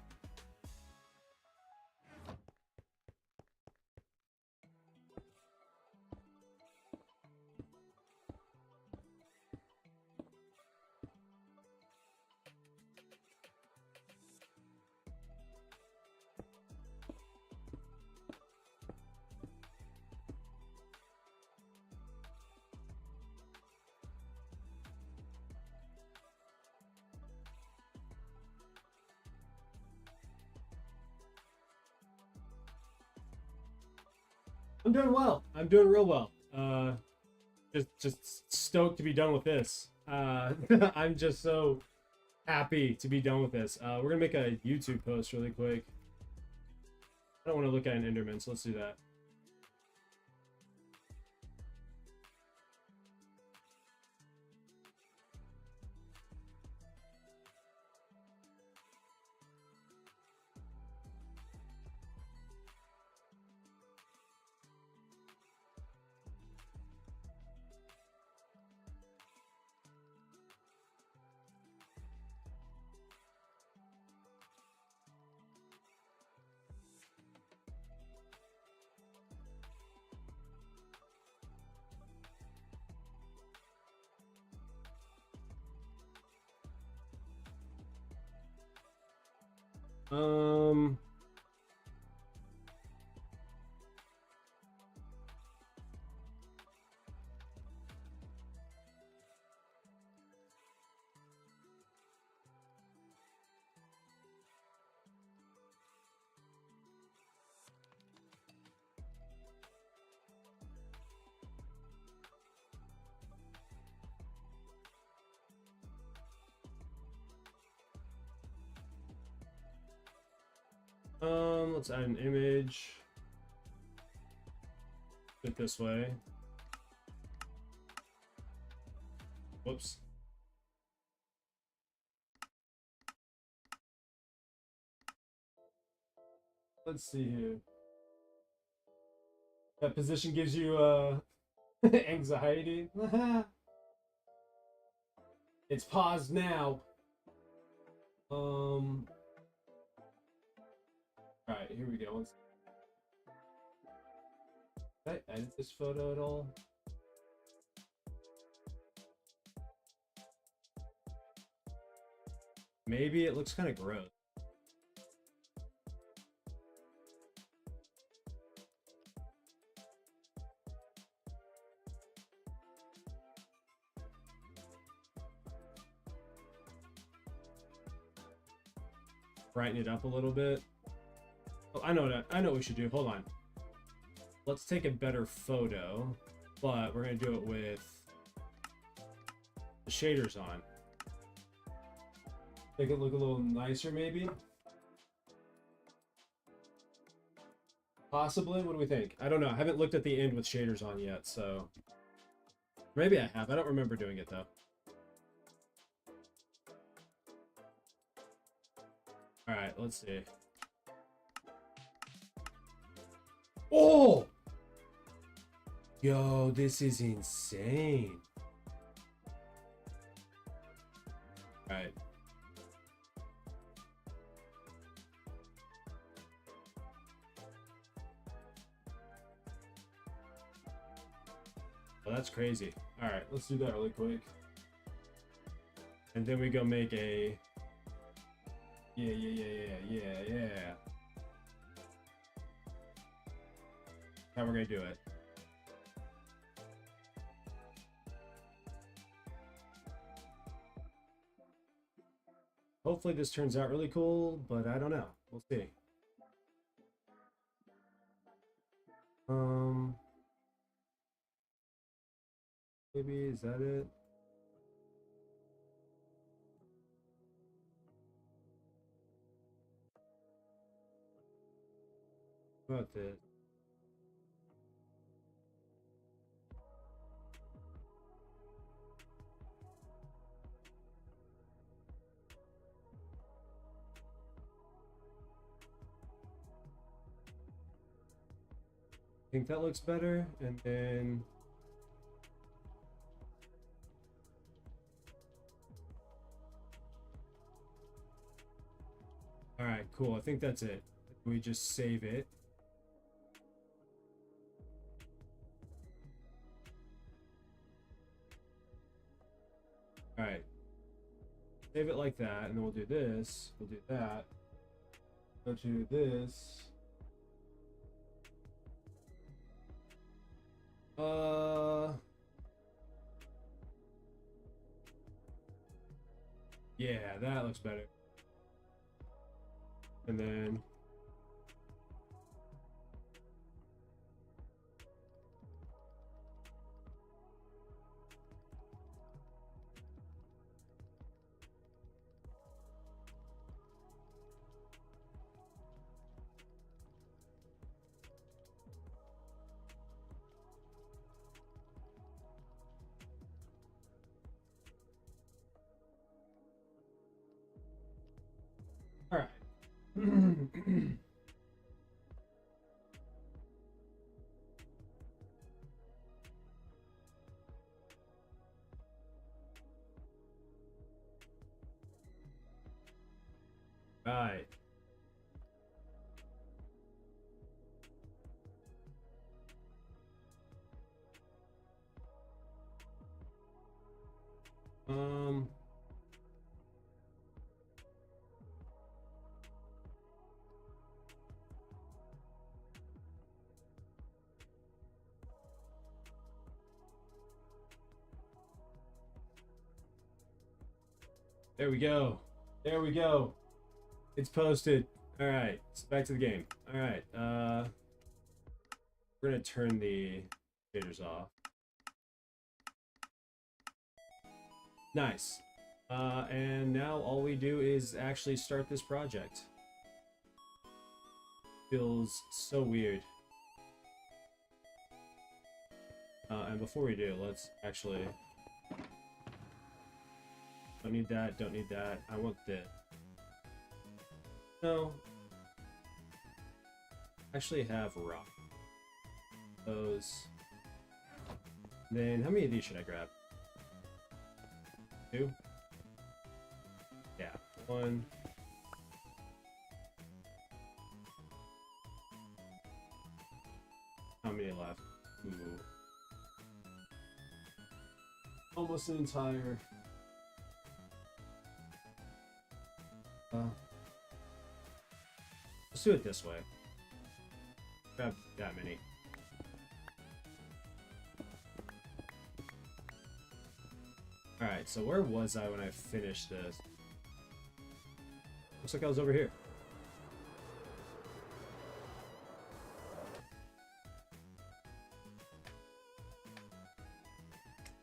I'm doing well. I'm doing real well. Just stoked to be done with this. I'm just so happy to be done with this. We're gonna make a YouTube post really quick. I don't want to look at an Enderman, so let's do that. Um, let's add an image. Do it this way. Whoops. Let's see here. That position gives you anxiety. It's paused now. All right, here we go. Did I edit this photo at all? Maybe it looks kind of gross. Brighten it up a little bit. Oh, I know what we should do. Hold on. Let's take a better photo, but we're gonna do it with the shaders on. Make it look a little nicer, maybe. Possibly. What do we think? I don't know. I haven't looked at the end with shaders on yet, so maybe I have. I don't remember doing it though. All right, let's see. Oh! Yo, this is insane. All right. Well, that's crazy. All right, let's do that really quick. And then we go make a... Yeah. How we're gonna do it. Hopefully this turns out really cool, but I don't know. We'll see. Maybe, is that it? What about this? I think that looks better, and then all right, cool. I think that's it. We just save it. All right, save it like that, and then we'll do this. We'll do that. Go to this. Yeah, that looks better. And then Right. Um. There we go. There we go. It's posted. All right. So back to the game. All right. We're gonna turn the shaders off. Nice. And now all we do is actually start this project. Feels so weird. And before we do, let's actually... Don't need that, don't need that. I want this. No. Actually have rock. Those. Then how many of these should I grab? 2? Yeah, 1. How many left? Ooh. Almost an entire... let's do it this way. Grab that many. Alright, so where was I when I finished this? Looks like I was over here.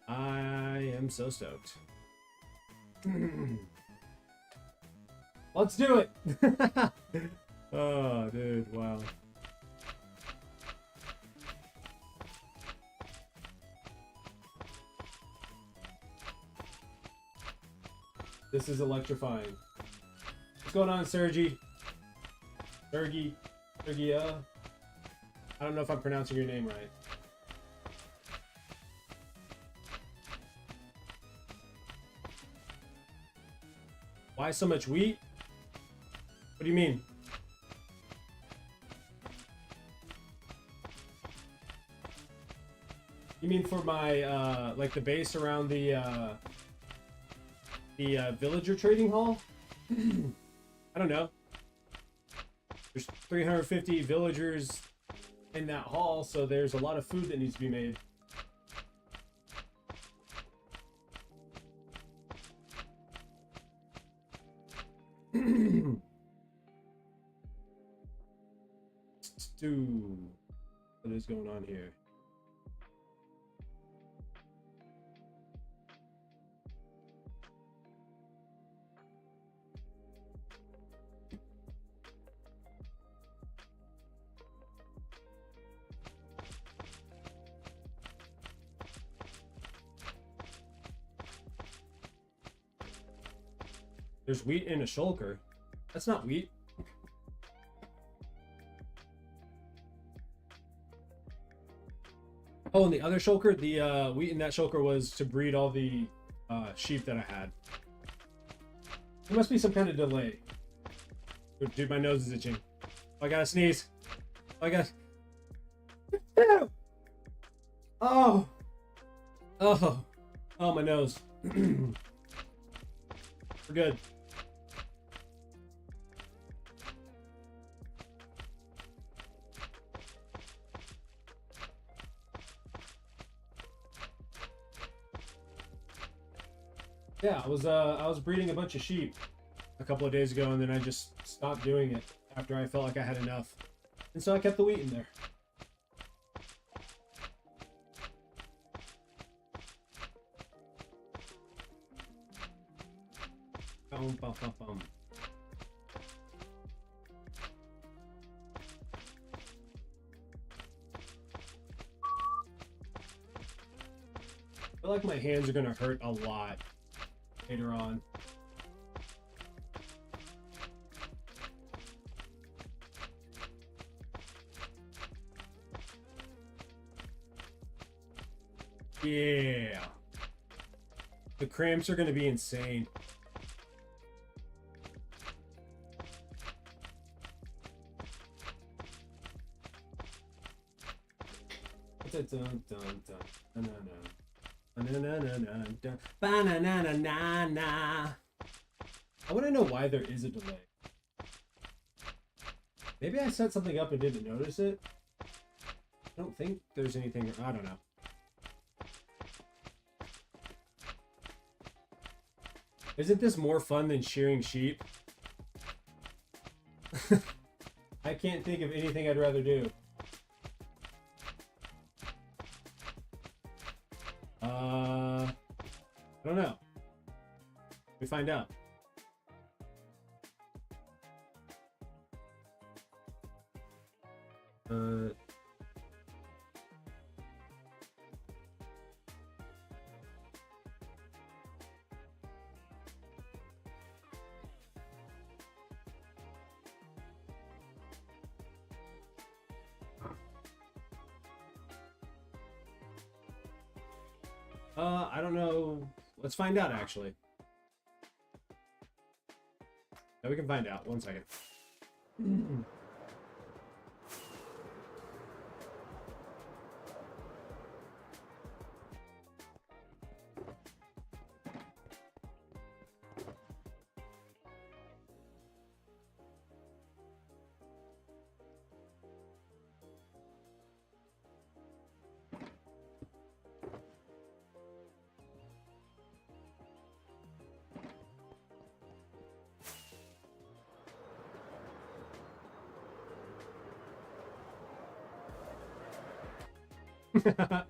I am so stoked. Let's do it! Oh, dude, wow. This is electrifying. What's going on, Sergi? Sergia? I don't know if I'm pronouncing your name right. Why so much wheat? What do you mean? You mean for my, like the base around the villager trading hall? I don't know. There's 350 villagers in that hall, so there's a lot of food that needs to be made. What is going on here? There's wheat in a shulker. That's not wheat. Oh, and the other shulker, the wheat in that shulker was to breed all the sheep that I had. There must be some kind of delay. Dude, my nose is itching. I gotta sneeze. I got. Oh. Oh. Oh, my nose. We're good. Yeah, I was breeding a bunch of sheep a couple of days ago, and then I just stopped doing it after I felt like I had enough. And so I kept the wheat in there. Bum, bum, bum, bum. I feel like my hands are gonna hurt a lot later on. Yeah. The cramps are going to be insane. Dun, dun, dun, I want to know why there is a delay. Maybe I set something up and didn't notice it. I don't think there's anything. I don't know. Isn't this more fun than shearing sheep? I can't think of anything I'd rather do. I don't know. We find out. I don't know. Let's find out, actually. Yeah, we can find out. 1 second.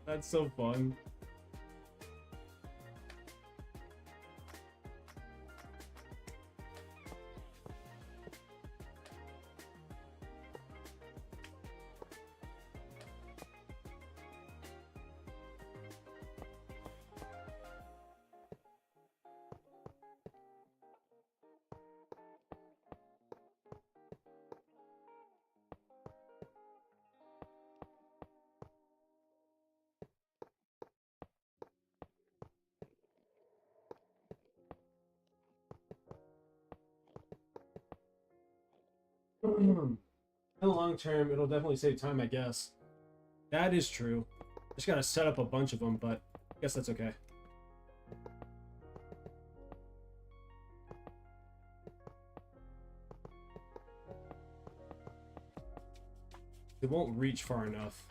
That's so fun. In the long term, it'll definitely save time, I guess. That is true. Just gotta set up a bunch of them, but I guess that's okay. It won't reach far enough.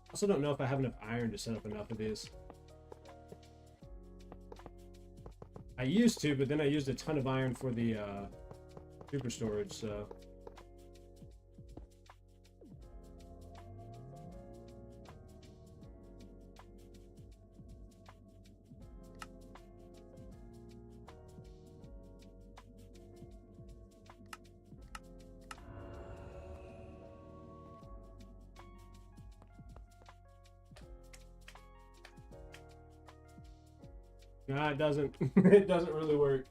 I also don't know if I have enough iron to set up enough of these. I used to, but then I used a ton of iron for the super storage, so... Nah, it doesn't. It doesn't really work.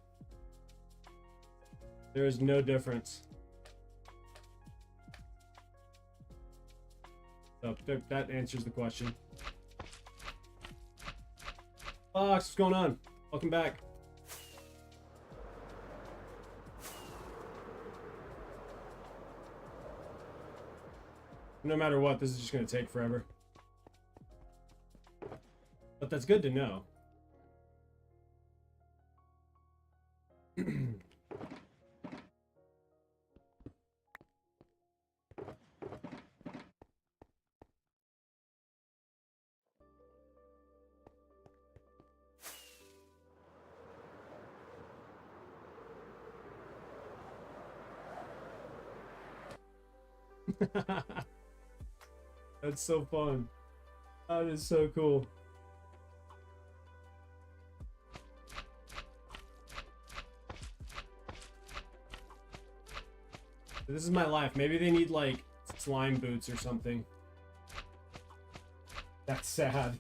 There is no difference. So that answers the question. Fox, what's going on? Welcome back. No matter what, this is just going to take forever. But that's good to know. That's so fun. That is so cool. This is my life. Maybe they need like slime boots or something. That's sad.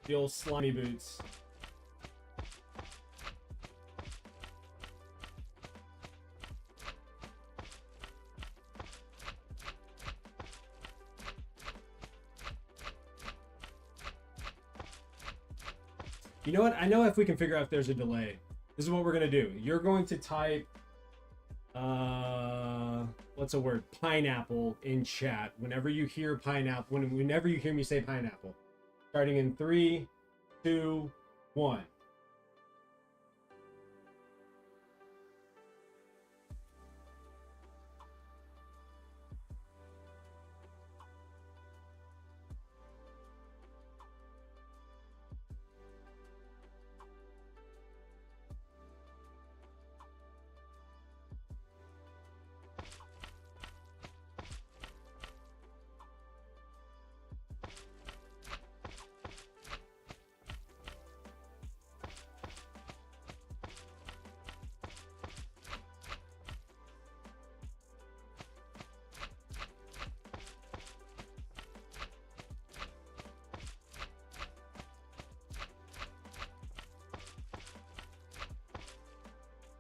The old slimy boots. You know what? I know if we can figure out if there's a delay. This is what we're gonna do. You're going to type what's a word? Pineapple in chat. Whenever you hear pineapple, whenever you hear me say pineapple. Starting in 3, 2, 1.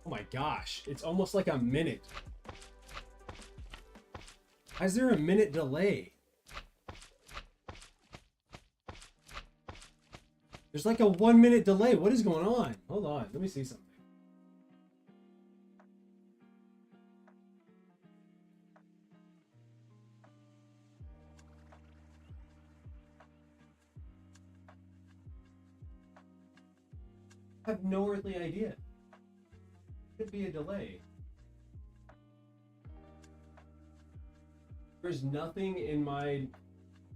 Oh my gosh, it's almost like a minute. Why is there a minute delay? There's like a 1 minute delay. What is going on? Hold on, let me see something. I have no earthly idea. Could be a delay. There's nothing in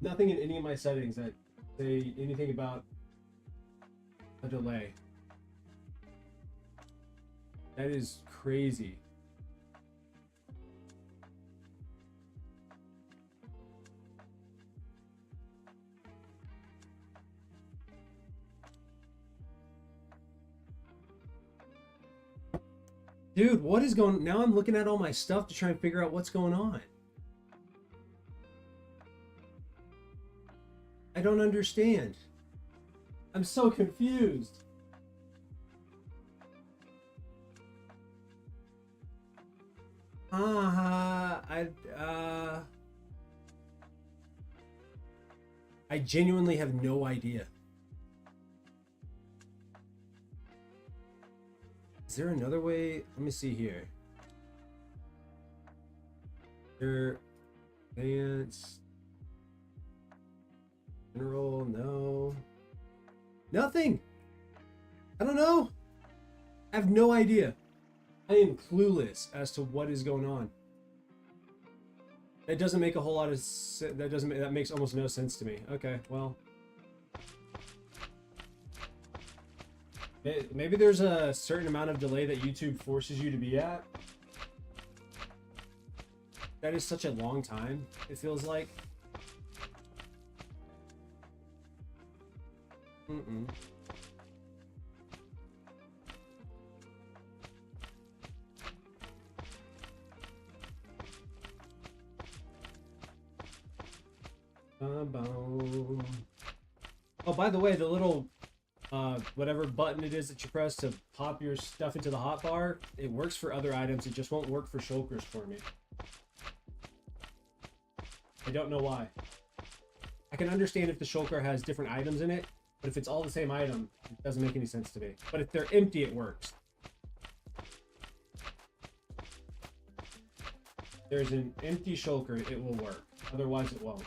any of my settings that say anything about a delay. That is crazy. Dude, what is going on? Now I'm looking at all my stuff to try and figure out what's going on. I don't understand. I'm so confused. I genuinely have no idea. Is there another way? Let me see here. Here, advanced, general, no. Nothing. I don't know. I have no idea. I am clueless as to what is going on. That doesn't make a whole lot of sense. That makes almost no sense to me. Okay, well. Maybe there's a certain amount of delay that YouTube forces you to be at. That is such a long time, it feels like. Oh, by the way, the little whatever button it is that you press to pop your stuff into the hotbar, it works for other items. It just won't work for shulkers for me. I don't know why. I can understand if the shulker has different items in it, but if it's all the same item, it doesn't make any sense to me. But if they're empty, it works. If there's an empty shulker, it will work. Otherwise, it won't.